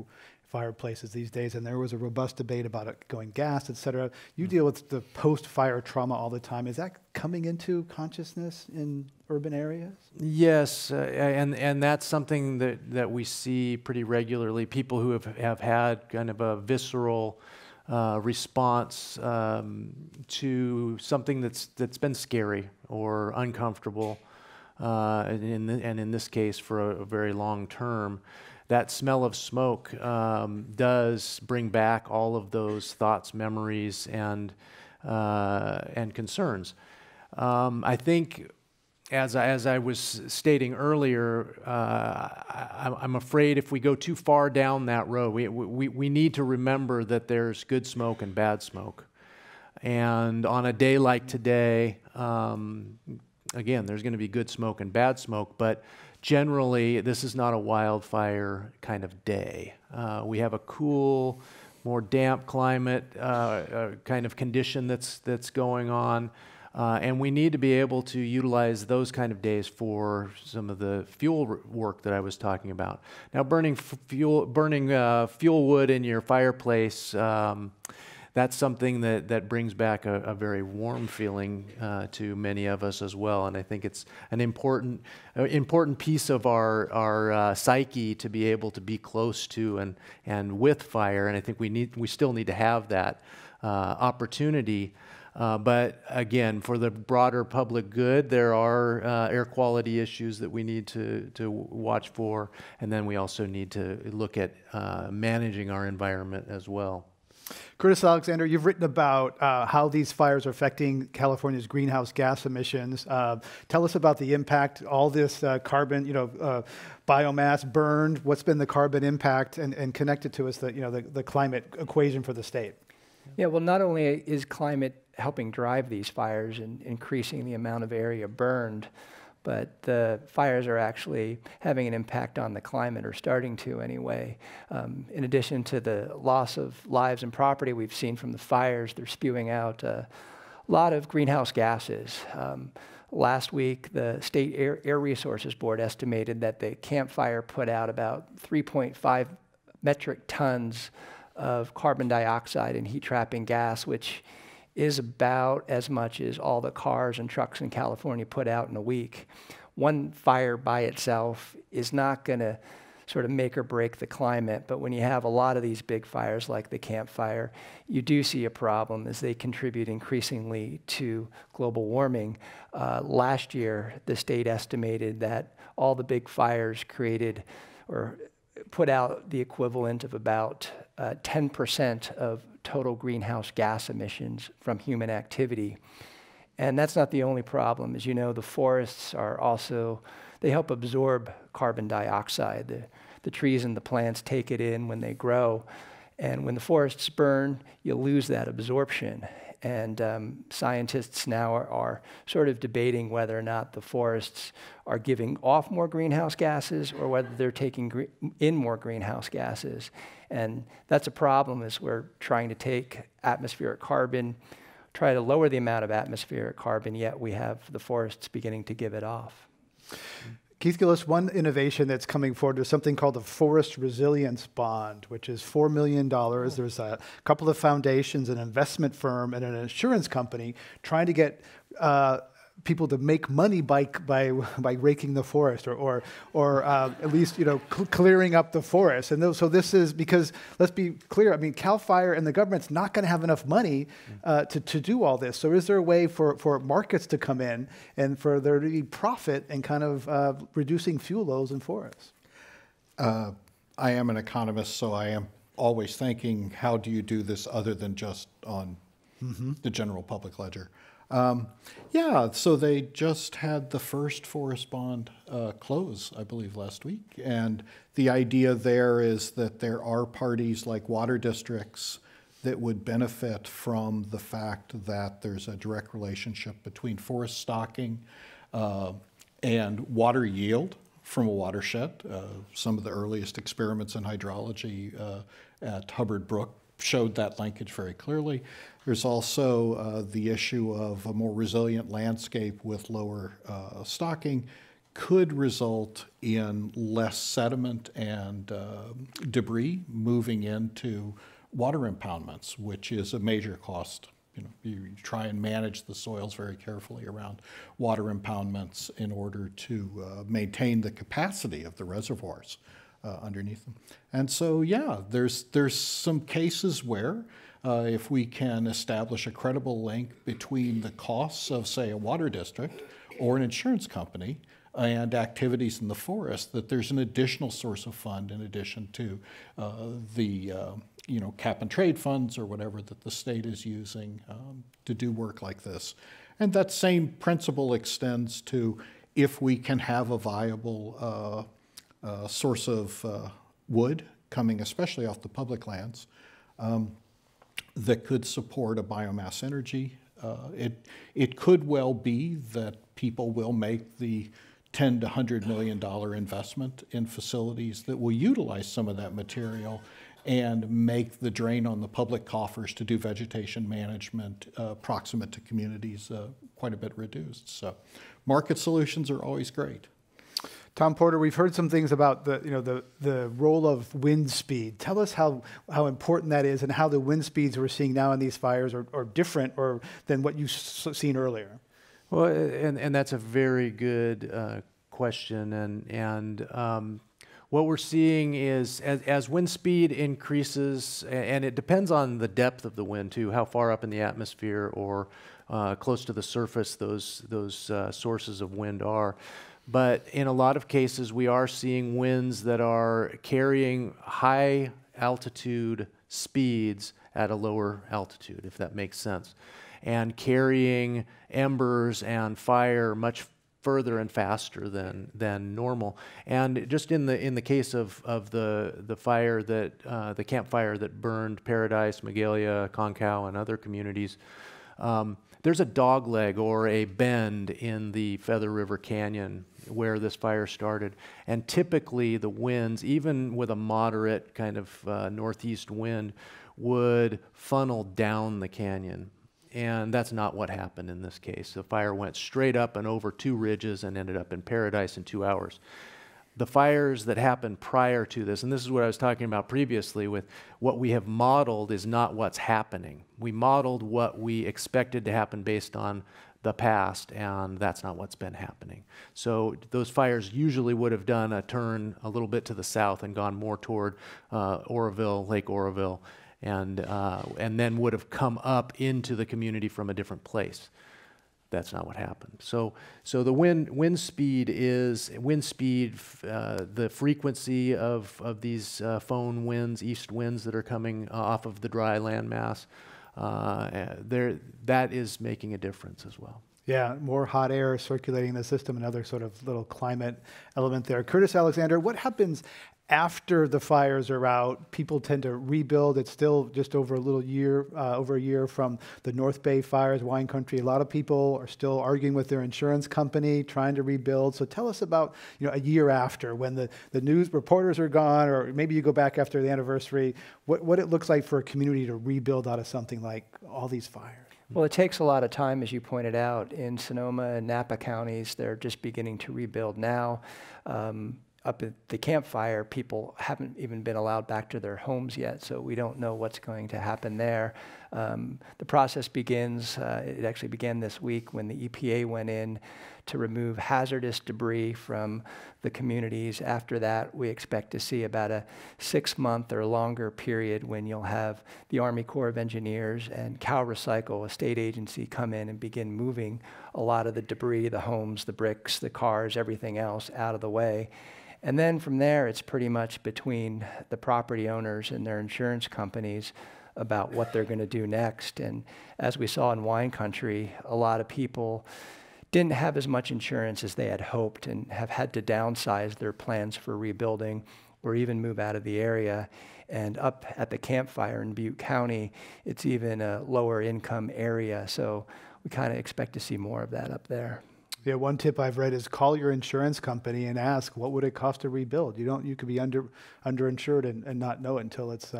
fireplaces these days, and there was a robust debate about it going gas, et cetera. You deal with the post-fire trauma all the time. Is that coming into consciousness in urban areas? Yes, and that's something that we see pretty regularly. People who have had kind of a visceral response to something that's been scary or uncomfortable, and in this case for a very long term. That smell of smoke does bring back all of those thoughts, memories, and concerns. I think, as I was stating earlier, I'm afraid if we go too far down that road, we need to remember that there's good smoke and bad smoke. And on a day like today, again, there's going to be good smoke and bad smoke, but generally, this is not a wildfire kind of day. We have a cool, more damp climate kind of condition that's going on, and we need to be able to utilize those kind of days for some of the fuel work that I was talking about. Now, burning fuel wood in your fireplace, that's something that brings back a very warm feeling to many of us as well, and I think it's an important piece of our psyche to be able to be close to and with fire, and I think we still need to have that opportunity. But again, for the broader public good, there are air quality issues that we need to watch for, and then we also need to look at managing our environment as well. Curtis Alexander, you've written about how these fires are affecting California's greenhouse gas emissions. Tell us about the impact, all this carbon, biomass burned. What's been the carbon impact, and connect it to us the climate equation for the state. Yeah, well, not only is climate helping drive these fires and increasing the amount of area burned, but the fires are actually having an impact on the climate, or starting to anyway. In addition to the loss of lives and property we've seen from the fires, they're spewing out a lot of greenhouse gases. Last week, the State Air Resources Board estimated that the Camp Fire put out about 3.5 metric tons of carbon dioxide and heat-trapping gas, which is about as much as all the cars and trucks in California put out in a week. One fire by itself is not going to sort of make or break the climate, but when you have a lot of these big fires like the Camp Fire, you do see a problem as they contribute increasingly to global warming. Last year, the state estimated that all the big fires created or put out the equivalent of about 10% of total greenhouse gas emissions from human activity. And that's not the only problem. As you know, the forests are also, they help absorb carbon dioxide. The trees and the plants take it in when they grow. And when the forests burn, you lose that absorption. And scientists now are sort of debating whether or not the forests are giving off more greenhouse gases or whether they're taking in more greenhouse gases. And that's a problem, as we're trying to take atmospheric carbon, try to lower the amount of atmospheric carbon, yet we have the forests beginning to give it off. Keith Gillis, one innovation that's coming forward is something called the Forest Resilience Bond, which is $4 million. There's a couple of foundations, an investment firm, and an insurance company trying to get people to make money by raking the forest, or at least clearing up the forest. And so this is because, let's be clear, I mean, CAL FIRE and the government's not going to have enough money to do all this. So is there a way for markets to come in and for there to be profit and kind of reducing fuel loads in forests? I am an economist, so I am always thinking, how do you do this other than just on the general public ledger? Yeah, so they just had the first forest bond close, I believe, last week. And the idea there is that there are parties like water districts that would benefit from the fact that there's a direct relationship between forest stocking and water yield from a watershed. Some of the earliest experiments in hydrology at Hubbard Brook showed that linkage very clearly. There's also the issue of a more resilient landscape with lower stocking could result in less sediment and debris moving into water impoundments, which is a major cost. You try and manage the soils very carefully around water impoundments in order to maintain the capacity of the reservoirs underneath them. And so, yeah, there's some cases where if we can establish a credible link between the costs of, say, a water district or an insurance company and activities in the forest, that there's an additional source of fund in addition to the cap and trade funds or whatever that the state is using to do work like this. And that same principle extends to if we can have a viable source of wood coming especially off the public lands that could support a biomass energy. It could well be that people will make the $10 to $100 million investment in facilities that will utilize some of that material and make the drain on the public coffers to do vegetation management proximate to communities quite a bit reduced. So market solutions are always great. Tom Porter, we've heard some things about the role of wind speed. Tell us how important that is and how the wind speeds we're seeing now in these fires are different than what you've seen earlier. Well, and that's a very good question. And what we're seeing is as wind speed increases, and it depends on the depth of the wind too, how far up in the atmosphere or close to the surface those sources of wind are. But in a lot of cases, we are seeing winds that are carrying high altitude speeds at a lower altitude, if that makes sense, and carrying embers and fire much further and faster than normal. And just in the case of the fire that the Camp Fire that burned Paradise, Magalia, Concow, and other communities, there's a dogleg or a bend in the Feather River Canyon where this fire started. And typically the winds, even with a moderate kind of northeast wind, would funnel down the canyon. And that's not what happened in this case. The fire went straight up and over 2 ridges and ended up in Paradise in 2 hours. The fires that happened prior to this, and this is what I was talking about previously with what we have modeled is not what's happening. We modeled what we expected to happen based on the past, and that's not what's been happening. So those fires usually would have done a turn a little bit to the south and gone more toward Oroville, Lake Oroville, and then would have come up into the community from a different place. That's not what happened. So the wind speed, the frequency of these foehn winds, east winds that are coming off of the dry landmass, that is making a difference as well. Yeah, more hot air circulating in the system, another sort of little climate element there. Curtis Alexander, what happens after the fires are out? People tend to rebuild. It's still just over a year from the North Bay fires, wine country. A lot of people are still arguing with their insurance company, trying to rebuild. So tell us about, a year after, when the news reporters are gone, or maybe you go back after the anniversary, what it looks like for a community to rebuild out of something like all these fires. Well, it takes a lot of time, as you pointed out. In Sonoma and Napa counties, they're just beginning to rebuild now. Up at the Camp Fire, people haven't even been allowed back to their homes yet, so we don't know what's going to happen there. The process begins, it actually began this week when the EPA went in to remove hazardous debris from the communities. After that, we expect to see about a 6-month or longer period when you'll have the Army Corps of Engineers and Cal Recycle, a state agency, come in and begin moving a lot of the debris, the homes, the bricks, the cars, everything else out of the way. And then from there, it's pretty much between the property owners and their insurance companies about what they're going to do next. And as we saw in wine country, a lot of people didn't have as much insurance as they had hoped and have had to downsize their plans for rebuilding or even move out of the area. And up at the Camp Fire in Butte County, it's even a lower income area. So we kind of expect to see more of that up there. Yeah, one tip I've read is call your insurance company and ask, what would it cost to rebuild? You could be underinsured and not know it until it's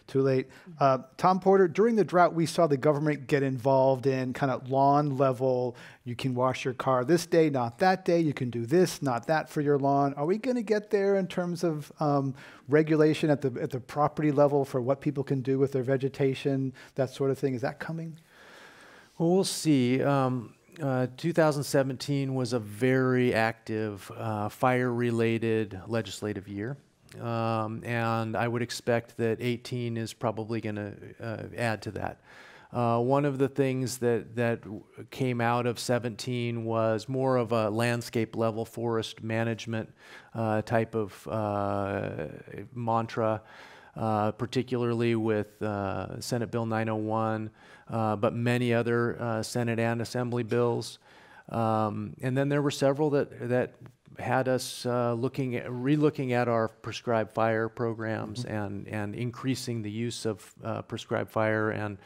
too late. Tom Porter, during the drought, we saw the government get involved in kind of lawn level. You can wash your car this day, not that day. You can do this, not that for your lawn. Are we going to get there in terms of regulation at the property level for what people can do with their vegetation, that sort of thing? Is that coming? Well, we'll see. 2017 was a very active fire-related legislative year, and I would expect that 18 is probably going to add to that. One of the things that came out of 17 was more of a landscape level forest management type of mantra, particularly with Senate Bill 901, but many other Senate and Assembly bills. And then there were several that had us relooking at our prescribed fire programs and increasing the use of prescribed fire and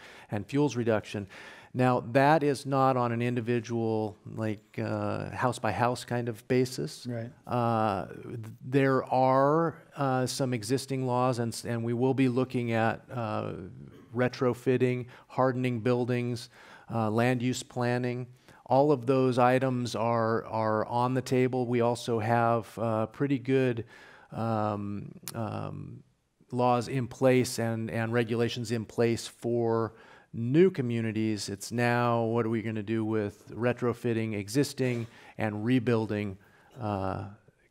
fuels reduction. Now, that is not on an individual, like house by house kind of basis. Right. There are some existing laws, and we will be looking at retrofitting, hardening buildings, land use planning. All of those items are on the table. We also have pretty good laws in place and regulations in place for new communities. It's now, what are we going to do with retrofitting existing and rebuilding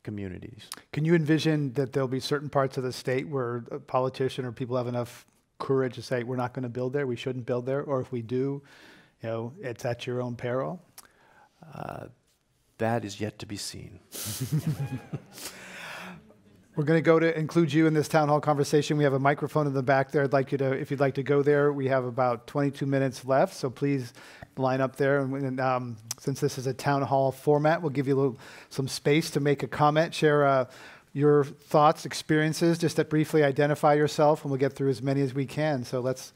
communities? Can you envision that there'll be certain parts of the state where a politician or people have enough courage to say, we're not going to build there, we shouldn't build there, or if we do, it's at your own peril? That is yet to be seen. We're going to go to include you in this town hall conversation. We have a microphone in the back there. I'd like you to, if you'd like to go there, we have about 22 minutes left, so please line up there. And since this is a town hall format, we'll give you some space to make a comment, share your thoughts, experiences, just to briefly identify yourself, and we'll get through as many as we can. So let's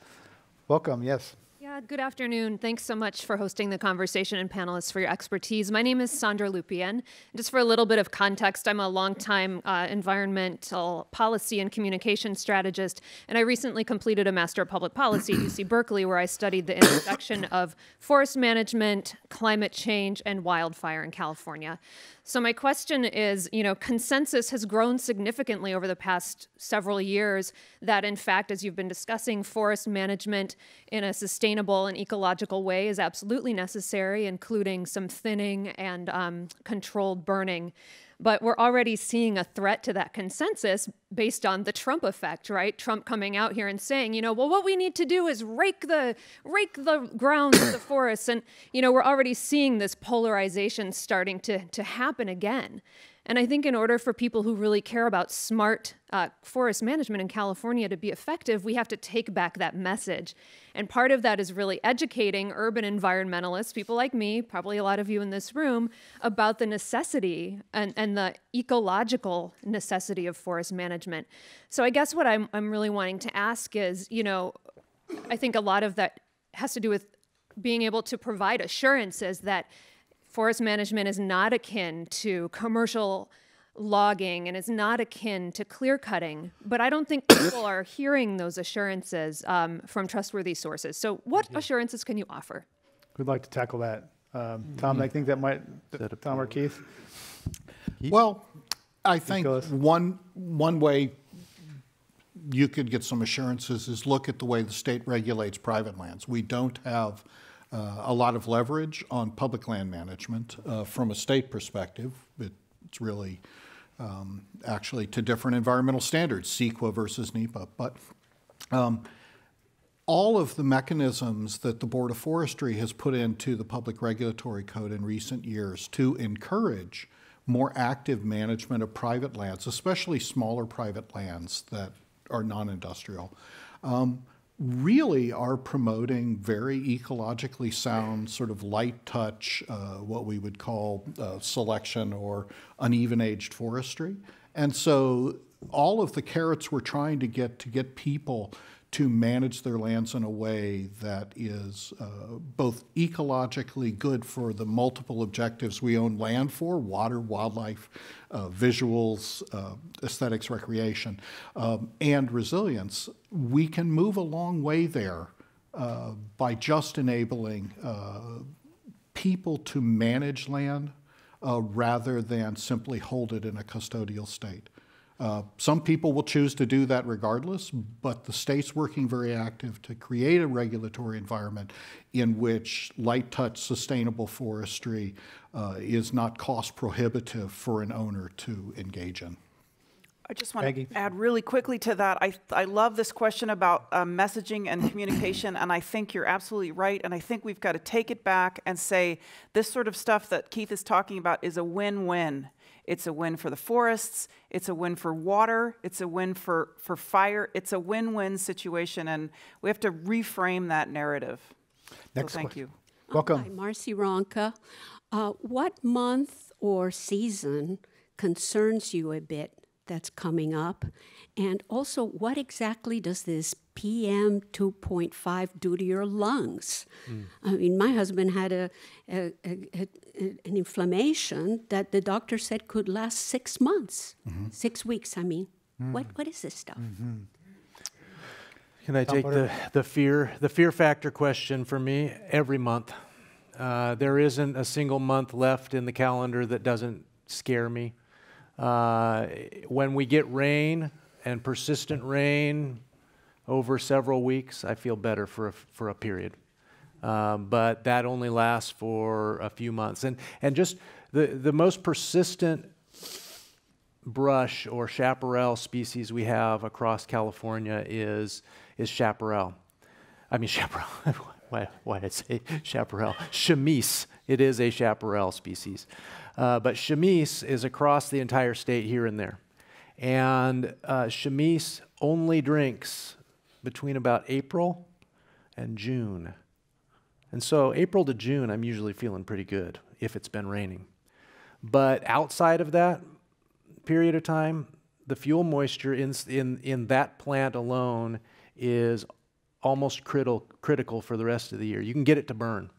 welcome, yes. Yeah, Good afternoon. Thanks so much for hosting the conversation and panelists for your expertise. My name is Sandra Lupien. Just for a little bit of context, I'm a longtime environmental policy and communication strategist, and I recently completed a Master of Public Policy at UC Berkeley, where I studied the intersection of forest management, climate change, and wildfire in California. So my question is, consensus has grown significantly over the past several years that, in fact, as you've been discussing, forest management in a sustainable and ecological way is absolutely necessary, including some thinning and controlled burning. But we're already seeing a threat to that consensus based on the Trump effect, right? Trump coming out here and saying, well, what we need to do is rake the grounds of the forests. And, we're already seeing this polarization starting to happen again. And I think in order for people who really care about smart forest management in California to be effective, we have to take back that message. And part of that is really educating urban environmentalists, people like me, probably a lot of you in this room, about the necessity and the ecological necessity of forest management. So I guess what I'm really wanting to ask is, I think a lot of that has to do with being able to provide assurances that forest management is not akin to commercial logging and is not akin to clear cutting, but I don't think people are hearing those assurances from trustworthy sources. So what assurances can you offer? Who'd like to tackle that? Tom, I think that might, Tom or Keith? Well, I think one way you could get some assurances is look at the way the state regulates private lands. We don't have a lot of leverage on public land management from a state perspective. It's really actually to different environmental standards, CEQA versus NEPA. But all of the mechanisms that the Board of Forestry has put into the Public Regulatory Code in recent years to encourage more active management of private lands, especially smaller private lands that are non-industrial, really are promoting very ecologically sound, sort of light touch, what we would call selection or uneven-aged forestry. And so all of the carrots we're trying to get people to manage their lands in a way that is both ecologically good for the multiple objectives we own land for: water, wildlife, visuals, aesthetics, recreation, and resilience. We can move a long way there by just enabling people to manage land rather than simply hold it in a custodial state. Some people will choose to do that regardless, but the state's working very active to create a regulatory environment in which light touch sustainable forestry is not cost prohibitive for an owner to engage in. I just want to add really quickly to that. I love this question about messaging and communication, and I think you're absolutely right, and I think we've got to take it back and say this sort of stuff that Keith is talking about is a win-win. It's a win for the forests, it's a win for water, it's a win for fire, it's a win-win situation, and we have to reframe that narrative. Next so thank you. Welcome. Hi, Marcy Ronka. What month or season concerns you a bit that's coming up? And also, what exactly does this PM 2.5 do to your lungs? I mean, my husband had an inflammation that the doctor said could last 6 months, 6 weeks, I mean. What is this stuff? Can I take the fear factor question for me? Every month. There isn't a single month left in the calendar that doesn't scare me. When we get rain and persistent rain over several weeks, I feel better for a period. But that only lasts for a few months. And just the most persistent brush or chaparral species we have across California is chaparral. I mean chaparral. Why did I say chaparral? Chamise. It is a chaparral species. But chamise is across the entire state here and there. And chamise only drinks between about April and June. And so April to June, I'm usually feeling pretty good if it's been raining. But outside of that period of time, the fuel moisture in that plant alone is almost critical for the rest of the year. You can get it to burn,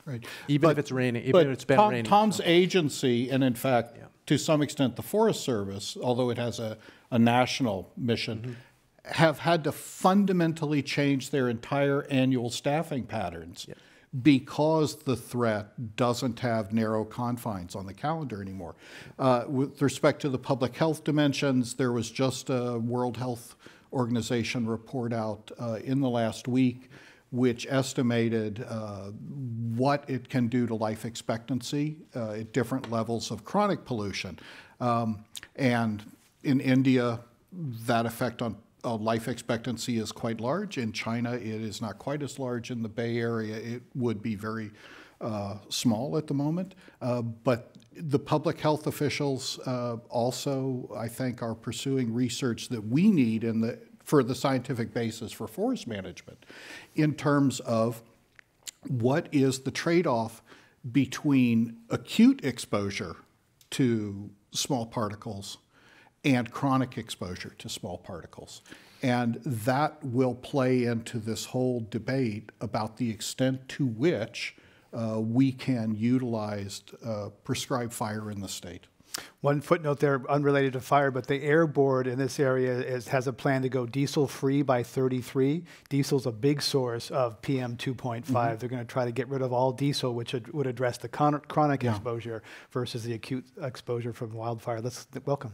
Right. even if But- it's raining, even But if it's been raining. Tom's agency, and in fact, to some extent, the Forest Service, although it has a national mission, have had to fundamentally change their entire annual staffing patterns because the threat doesn't have narrow confines on the calendar anymore. With respect to the public health dimensions, there was just a World Health Organization report out in the last week which estimated what it can do to life expectancy at different levels of chronic pollution. And in India, that effect on life expectancy is quite large. In China, it is not quite as large. In the Bay Area, it would be very small at the moment. But the public health officials also, I think, are pursuing research that we need for the scientific basis for forest management in terms of what is the trade-off between acute exposure to small particles and chronic exposure to small particles. And that will play into this whole debate about the extent to which we can utilize prescribed fire in the state. One footnote there, unrelated to fire, but the Air Board in this area has a plan to go diesel-free by 33. Diesel's a big source of PM 2.5. They're going to try to get rid of all diesel, which would address the chronic exposure versus the acute exposure from wildfire. Welcome.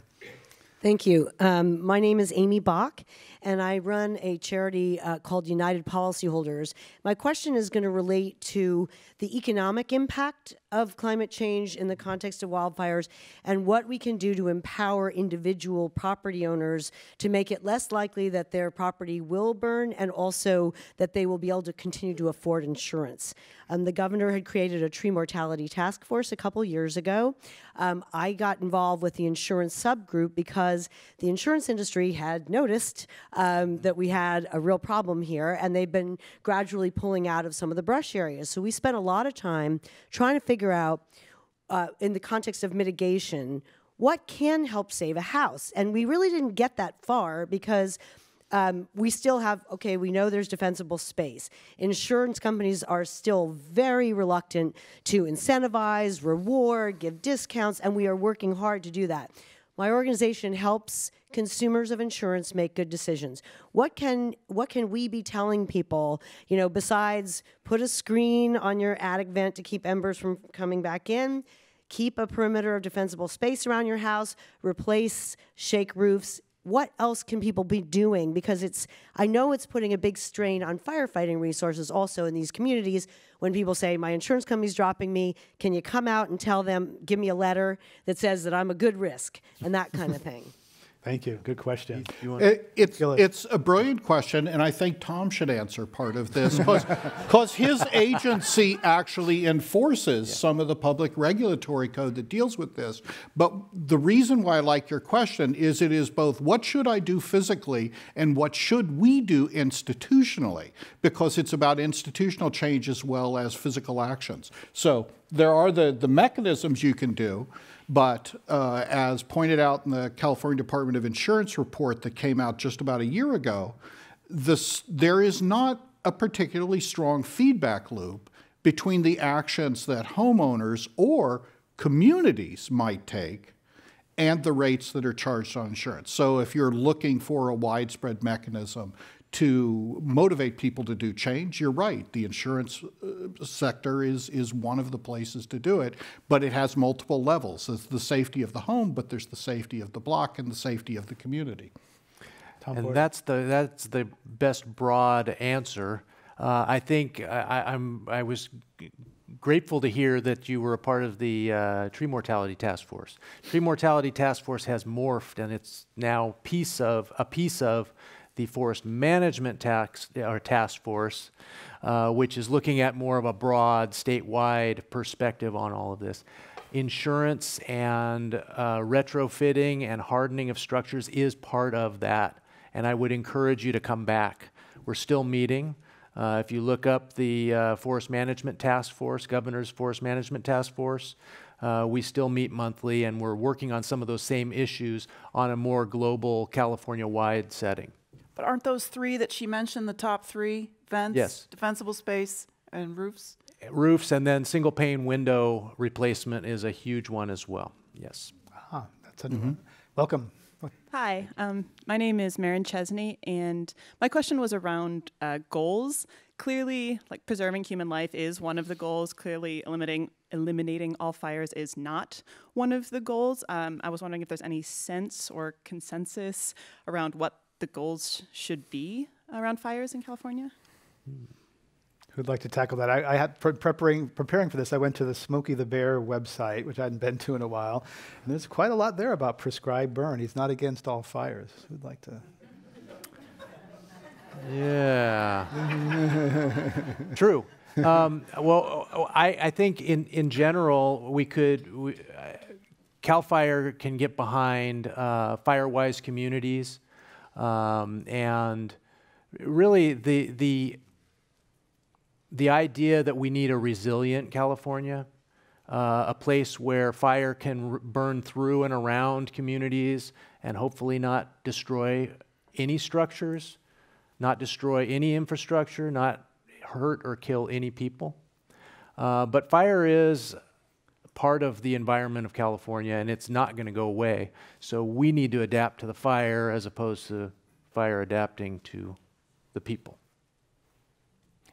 Thank you. My name is Amy Bach, and I run a charity called United Policyholders. My question is going to relate to the economic impact of climate change in the context of wildfires and what we can do to empower individual property owners to make it less likely that their property will burn and also that they will be able to continue to afford insurance. The governor had created a tree mortality task force a couple years ago. I got involved with the insurance subgroup because the insurance industry had noticed that we had a real problem here, and they've been gradually pulling out of some of the brush areas. So we spent a lot of time trying to figure out, in the context of mitigation, what can help save a house. And we really didn't get that far because we still have, okay, we know there's defensible space. Insurance companies are still very reluctant to incentivize, reward, give discounts, and we are working hard to do that. My organization helps consumers of insurance make good decisions. What can we be telling people, besides put a screen on your attic vent to keep embers from coming back in, keep a perimeter of defensible space around your house, replace shake roofs? What else can people be doing? Because I know it's putting a big strain on firefighting resources also in these communities when people say, my insurance company's dropping me, can you come out and tell them, give me a letter that says that I'm a good risk, and that kind of thing. Thank you. Good question. It's a brilliant question, and I think Tom should answer part of this because his agency actually enforces some of the public regulatory code that deals with this. But the reason why I like your question is it is both what should I do physically and what should we do institutionally, because it's about institutional change as well as physical actions. So there are the mechanisms you can do. But as pointed out in the California Department of Insurance report that came out just about a year ago, there is not a particularly strong feedback loop between the actions that homeowners or communities might take and the rates that are charged on insurance. So if you're looking for a widespread mechanism to motivate people to do change, you're right. The insurance sector is one of the places to do it, but it has multiple levels. There's the safety of the home, but there's the safety of the block and the safety of the community. And that's the best broad answer. I think I was grateful to hear that you were a part of the Tree Mortality Task Force. Tree Mortality Task Force has morphed, and it's now a piece of the Forest Management Task Force, which is looking at more of a broad statewide perspective on all of this. Insurance and retrofitting and hardening of structures is part of that, and I would encourage you to come back. We're still meeting. If you look up the Forest Management Task Force, Governor's Forest Management Task Force, we still meet monthly, and we're working on some of those same issues on a more global California-wide setting. But aren't those three that she mentioned the top three? Vents, Yes. defensible space, and roofs? Roofs, and then single pane window replacement is a huge one as well. Yes. Ah, that's a new one. Welcome. Hi, my name is Marin Chesney, and my question was around goals. Clearly, like preserving human life is one of the goals. Clearly, eliminating all fires is not one of the goals. I was wondering if there's any sense or consensus around what the goals should be around fires in California. Who'd like to tackle that? I had preparing for this. I went to the Smokey the Bear website, which I hadn't been to in a while, and there's quite a lot there about prescribed burn. He's not against all fires. Who'd like to? Yeah. True. Well, I think in general CAL FIRE can get behind fire-wise communities, and really the idea that we need a resilient California, a place where fire can burn through and around communities and hopefully not destroy any structures, not destroy any infrastructure, not hurt or kill any people. But fire is part of the environment of California, and it's not going to go away. So we need to adapt to the fire as opposed to fire adapting to the people.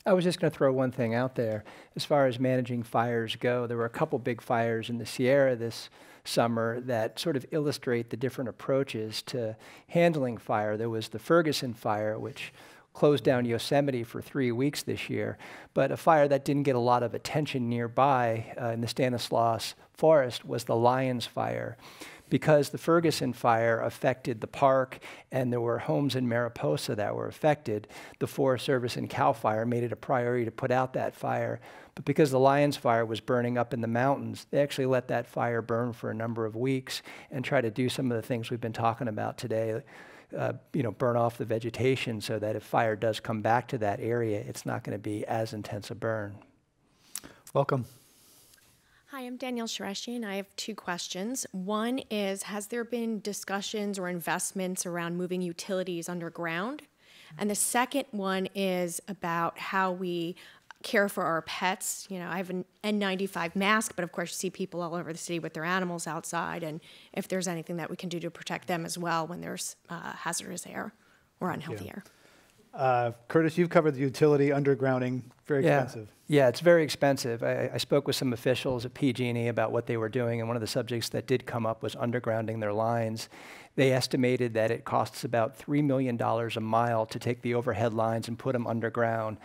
I was just going to throw one thing out there. As far as managing fires go, there were a couple big fires in the Sierra this summer that sort of illustrate the different approaches to handling fire. There was the Ferguson fire, which closed down Yosemite for 3 weeks this year, but a fire that didn't get a lot of attention nearby in the Stanislaus Forest was the Lyons fire. Because the Ferguson fire affected the park and there were homes in Mariposa that were affected, the Forest Service and CAL FIRE made it a priority to put out that fire. But because the Lyons fire was burning up in the mountains, they actually let that fire burn for a number of weeks and try to do some of the things we've been talking about today, burn off the vegetation so that if fire does come back to that area, it's not going to be as intense a burn. Welcome. Hi, I'm Danielle Shareshi, and I have two questions. One is, has there been discussions or investments around moving utilities underground? And the second one is about how we care for our pets. You know, I have an N95 mask, but of course you see people all over the city with their animals outside, and if there's anything that we can do to protect them as well when there's hazardous air or unhealthy air. Curtis, you've covered the utility undergrounding, very expensive. Yeah, it's very expensive. I spoke with some officials at PG&E about what they were doing, and one of the subjects that did come up was undergrounding their lines. They estimated that it costs about $3 million a mile to take the overhead lines and put them underground.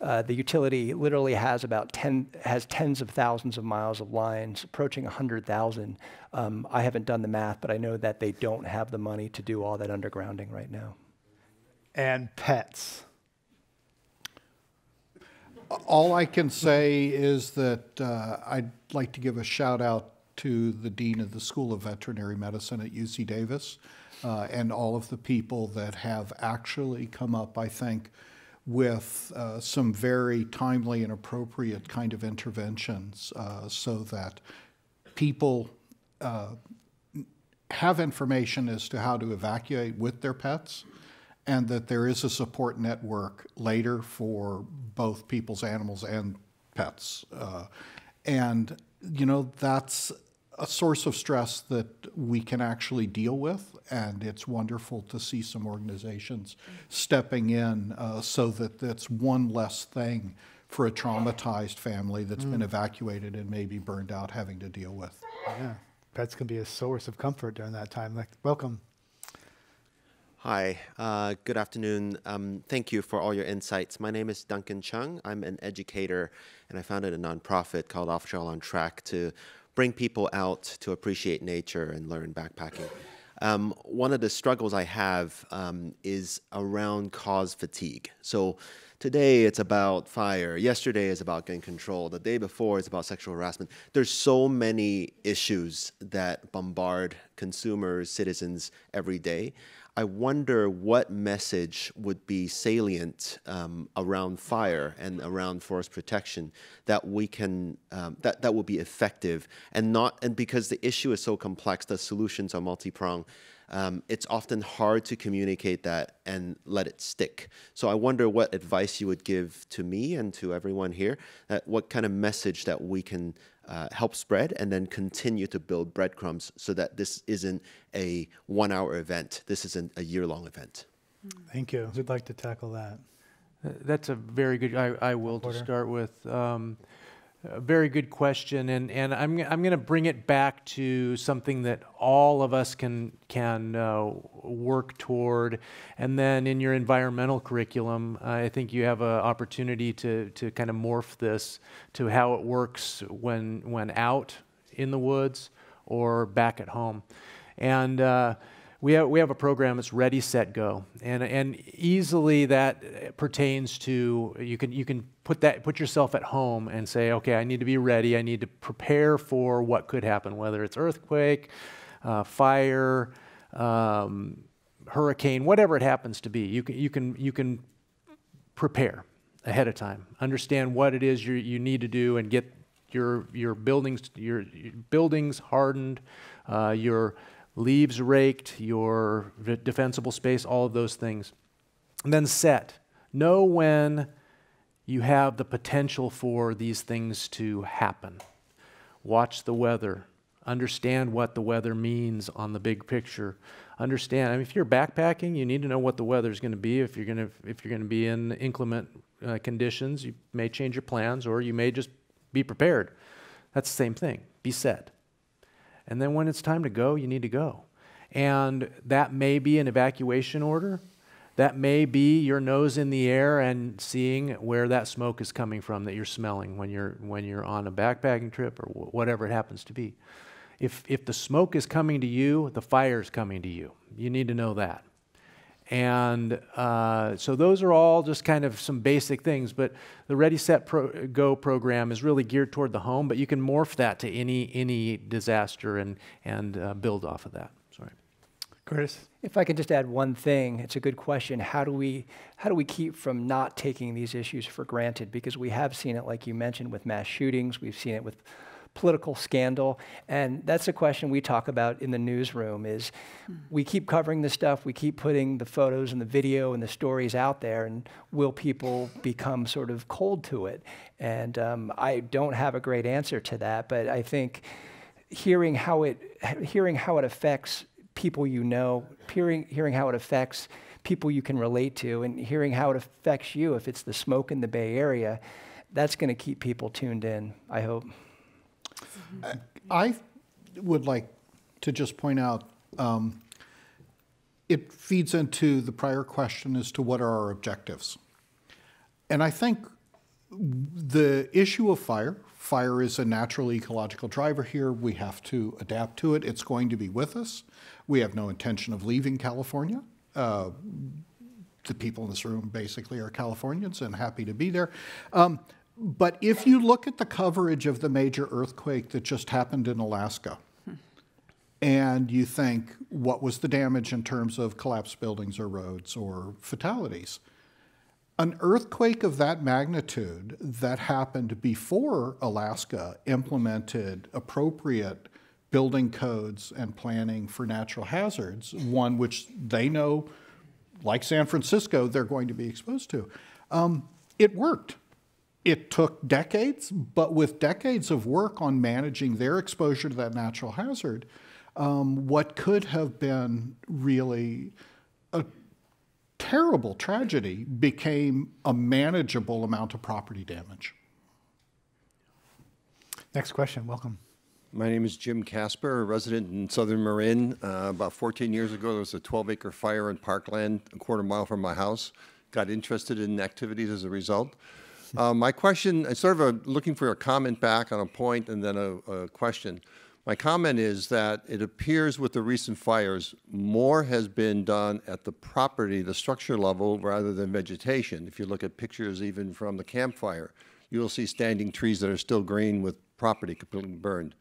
The utility literally has tens of thousands of miles of lines, approaching 100,000. I haven't done the math, but I know that they don't have the money to do all that undergrounding right now. And pets. All I can say is that I'd like to give a shout out to the Dean of the School of Veterinary Medicine at UC Davis and all of the people that have actually come up, I think, with some very timely and appropriate kind of interventions so that people have information as to how to evacuate with their pets, and that there is a support network later for both people's animals and pets. And, you know, that's a source of stress that we can actually deal with, and it's wonderful to see some organizations stepping in so that that's one less thing for a traumatized family that's been evacuated and maybe burned out having to deal with. Yeah, pets can be a source of comfort during that time. Welcome. Hi, good afternoon. Thank you for all your insights. My name is Duncan Chung. I'm an educator, and I founded a nonprofit called Off Trail on Track to bring people out to appreciate nature and learn backpacking. One of the struggles I have is around cause fatigue. So today it's about fire, yesterday is about gun control, the day before is about sexual harassment. There's so many issues that bombard consumers, citizens every day. I wonder what message would be salient around fire and around forest protection that we can that will be effective, and because the issue is so complex, the solutions are multi-pronged. it's often hard to communicate that and let it stick. So I wonder what advice you would give to me and to everyone here, what kind of message that we can help spread and then continue to build breadcrumbs so that this isn't a 1-hour event. This isn't a year-long event. Thank you. Who'd like to tackle that? That's a very good, I will to start with. A very good question, and I'm going to bring it back to something that all of us can work toward, and then in your environmental curriculum, I think you have an opportunity to kind of morph this to how it works when out in the woods or back at home, and we have a program that's Ready, Set, Go, and easily that pertains to you can put yourself at home and say, okay, I need to be ready. I need to prepare for what could happen, whether it's earthquake, fire, hurricane, whatever it happens to be. You can prepare ahead of time. Understand what it is you need to do and get your buildings hardened, your leaves raked, your defensible space, all of those things. And then set. Know when you have the potential for these things to happen. Watch the weather. Understand what the weather means on the big picture. Understand, I mean, if you're backpacking, you need to know what the weather is going to be. If you're going to be in inclement conditions, you may change your plans, or you may just be prepared. That's the same thing. Be set. And then when it's time to go, you need to go. And that may be an evacuation order. That may be your nose in the air and seeing where that smoke is coming from that you're smelling when you're on a backpacking trip or whatever it happens to be. If the smoke is coming to you, the fire is coming to you. You need to know that. And so those are all just kind of some basic things, but the Ready, Set, Go program is really geared toward the home, but you can morph that to any disaster and build off of that. Sorry. Curtis? If I could just add one thing, it's a good question. How do we keep from not taking these issues for granted? Because we have seen it, like you mentioned, with mass shootings. We've seen it with political scandal, and that's a question we talk about in the newsroom is we keep covering the stuff, we keep putting the photos and the video and the stories out there, and will people become sort of cold to it? And I don't have a great answer to that, but I think hearing how it affects people you know, hearing how it affects people you can relate to, and hearing how it affects you if it's the smoke in the Bay Area, that's going to keep people tuned in, I hope. I would like to just point out, it feeds into the prior question as to what are our objectives. And I think the issue of fire is a natural ecological driver here. We have to adapt to it. It's going to be with us. We have no intention of leaving California. The people in this room basically are Californians and happy to be there. But if you look at the coverage of the major earthquake that just happened in Alaska, and you think, what was the damage in terms of collapsed buildings or roads or fatalities? An earthquake of that magnitude that happened before Alaska implemented appropriate building codes and planning for natural hazards, one which they know, like San Francisco, they're going to be exposed to, it worked. It took decades, but with decades of work on managing their exposure to that natural hazard, what could have been really a terrible tragedy became a manageable amount of property damage. Next question, welcome. My name is Jim Casper, a resident in Southern Marin. About 14 years ago, there was a 12-acre fire in parkland a quarter mile from my house. Got interested in activities as a result. My question, I sort of looking for a comment back on a point and then a question. My comment is that it appears with the recent fires, more has been done at the property, the structure level, rather than vegetation. If you look at pictures even from the campfire, you'll see standing trees that are still green with property completely burned.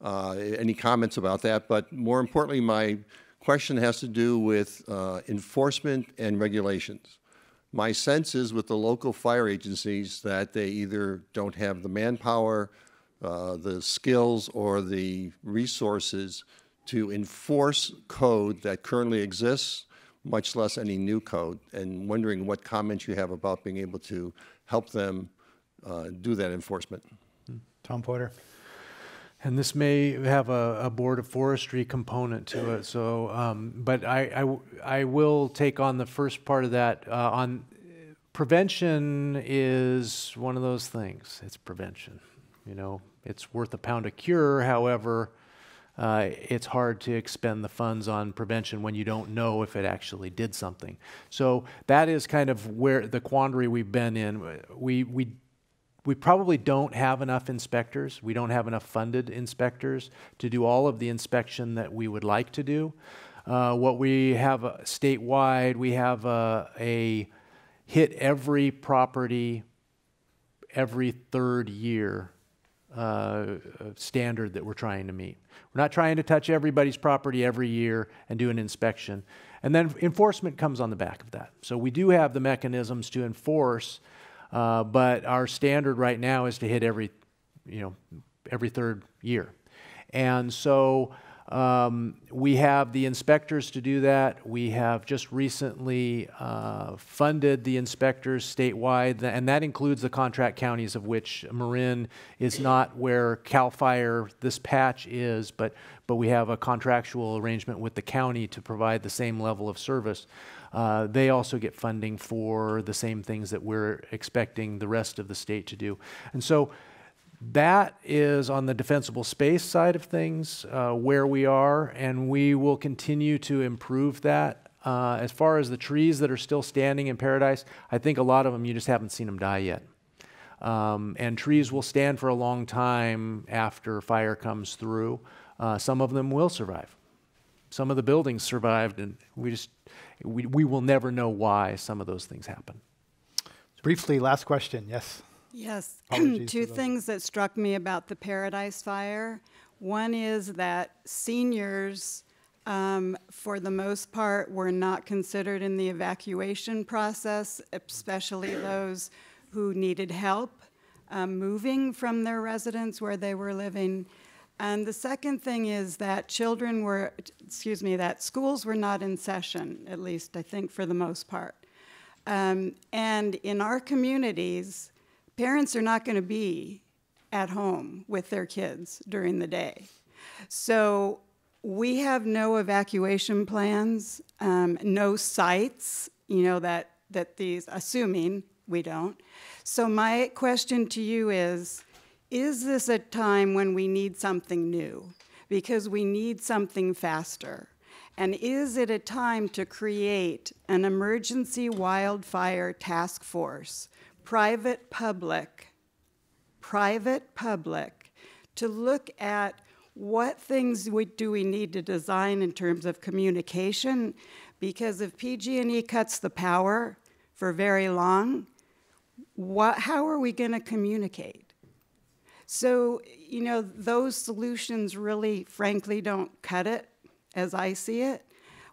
Any comments about that? But more importantly, my question has to do with enforcement and regulations. My sense is with the local fire agencies that they either don't have the manpower, the skills, or the resources to enforce code that currently exists, much less any new code, and wondering what comments you have about being able to help them do that enforcement. Tom Porter. And this may have a Board of Forestry component to it. So, but I will take on the first part of that. On prevention is one of those things. It's prevention. You know, it's worth a pound of cure. However, it's hard to expend the funds on prevention when you don't know if it actually did something. So that is kind of where the quandary we've been in. We probably don't have enough inspectors. We don't have enough funded inspectors to do all of the inspection that we would like to do. What we have statewide, we have a hit every property every third year standard that we're trying to meet. We're not trying to touch everybody's property every year and do an inspection. And then enforcement comes on the back of that. So we do have the mechanisms to enforce, but our standard right now is to hit every third year. And so we have the inspectors to do that. We have just recently funded the inspectors statewide, and that includes the contract counties, of which Marin is not where CAL FIRE, this patch is, but we have a contractual arrangement with the county to provide the same level of service. They also get funding for the same things that we're expecting the rest of the state to do. And so that is on the defensible space side of things, where we are, and we will continue to improve that. As far as the trees that are still standing in Paradise, I think a lot of them, you just haven't seen them die yet. And trees will stand for a long time after fire comes through. Some of them will survive. Some of the buildings survived, and we will never know why some of those things happen. Briefly, last question. Yes. Yes, Apologies two for things that struck me about the Paradise Fire. One is that seniors, for the most part, were not considered in the evacuation process, especially those who needed help moving from their residence where they were living. And the second thing is that that schools were not in session, at least I think for the most part. And in our communities, parents are not going to be at home with their kids during the day. So we have no evacuation plans, no sites, that assuming we don't. So my question to you is this a time when we need something new? Because we need something faster. And is it a time to create an emergency wildfire task force, private, public, to look at what things do we need to design in terms of communication? Because if PG&E cuts the power for very long, how are we going to communicate? So, those solutions really, frankly, don't cut it as I see it.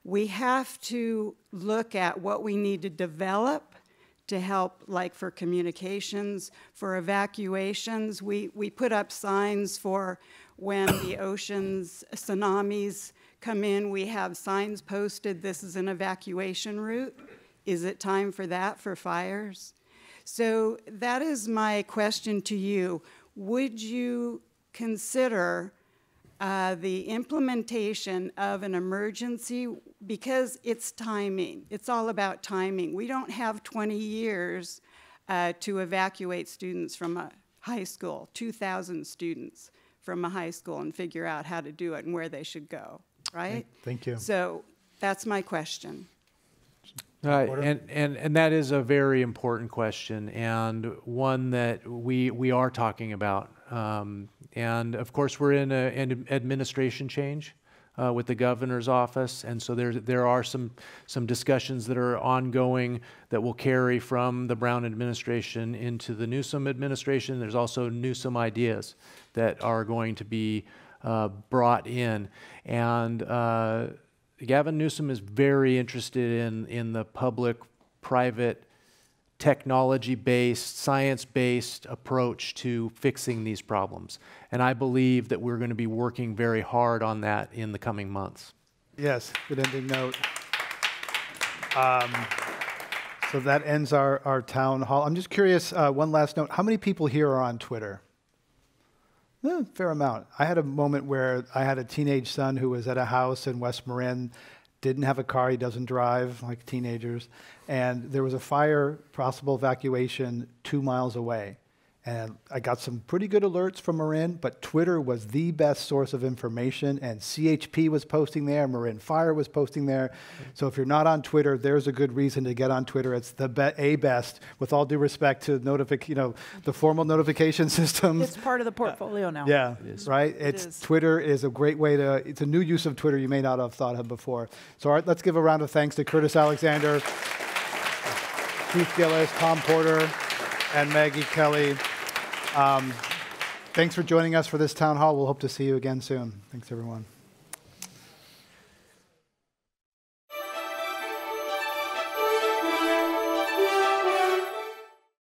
We have to look at what we need to develop to help, like for communications, for evacuations. We put up signs for when the oceans, tsunamis come in. We have signs posted, this is an evacuation route. Is it time for that for fires? So that is my question to you. Would you consider the implementation of an emergency, because it's timing. It's all about timing. We don't have 20 years to evacuate students from a high school, 2,000 students from a high school, and figure out how to do it and where they should go, right? Thank you. So that's my question. And that is a very important question, and one that we are talking about. And of course, we're in an administration change with the governor's office, and so there are some discussions that are ongoing that will carry from the Brown administration into the Newsom administration. There's also Newsom ideas that are going to be brought in, and Gavin Newsom is very interested in the public-private technology-based, science-based approach to fixing these problems. And I believe that we're going to be working very hard on that in the coming months. Yes, good ending note. So that ends our town hall. I'm just curious, one last note. How many people here are on Twitter? Fair amount. I had a moment where I had a teenage son who was at a house in West Marin, didn't have a car, he doesn't drive like teenagers, and there was a fire, possible evacuation 2 miles away. And I got some pretty good alerts from Marin, but Twitter was the best source of information, and CHP was posting there, Marin Fire was posting there. So if you're not on Twitter, there's a good reason to get on Twitter. It's the best, with all due respect to the formal notification systems. It's part of the portfolio now. Yeah, right? Twitter is a great way it's a new use of Twitter you may not have thought of before. So all right, let's give a round of thanks to Curtis Alexander, Keith Gillis, Tom Porter, and Maggie Kelly. Thanks for joining us for this town hall. We'll hope to see you again soon. Thanks, everyone.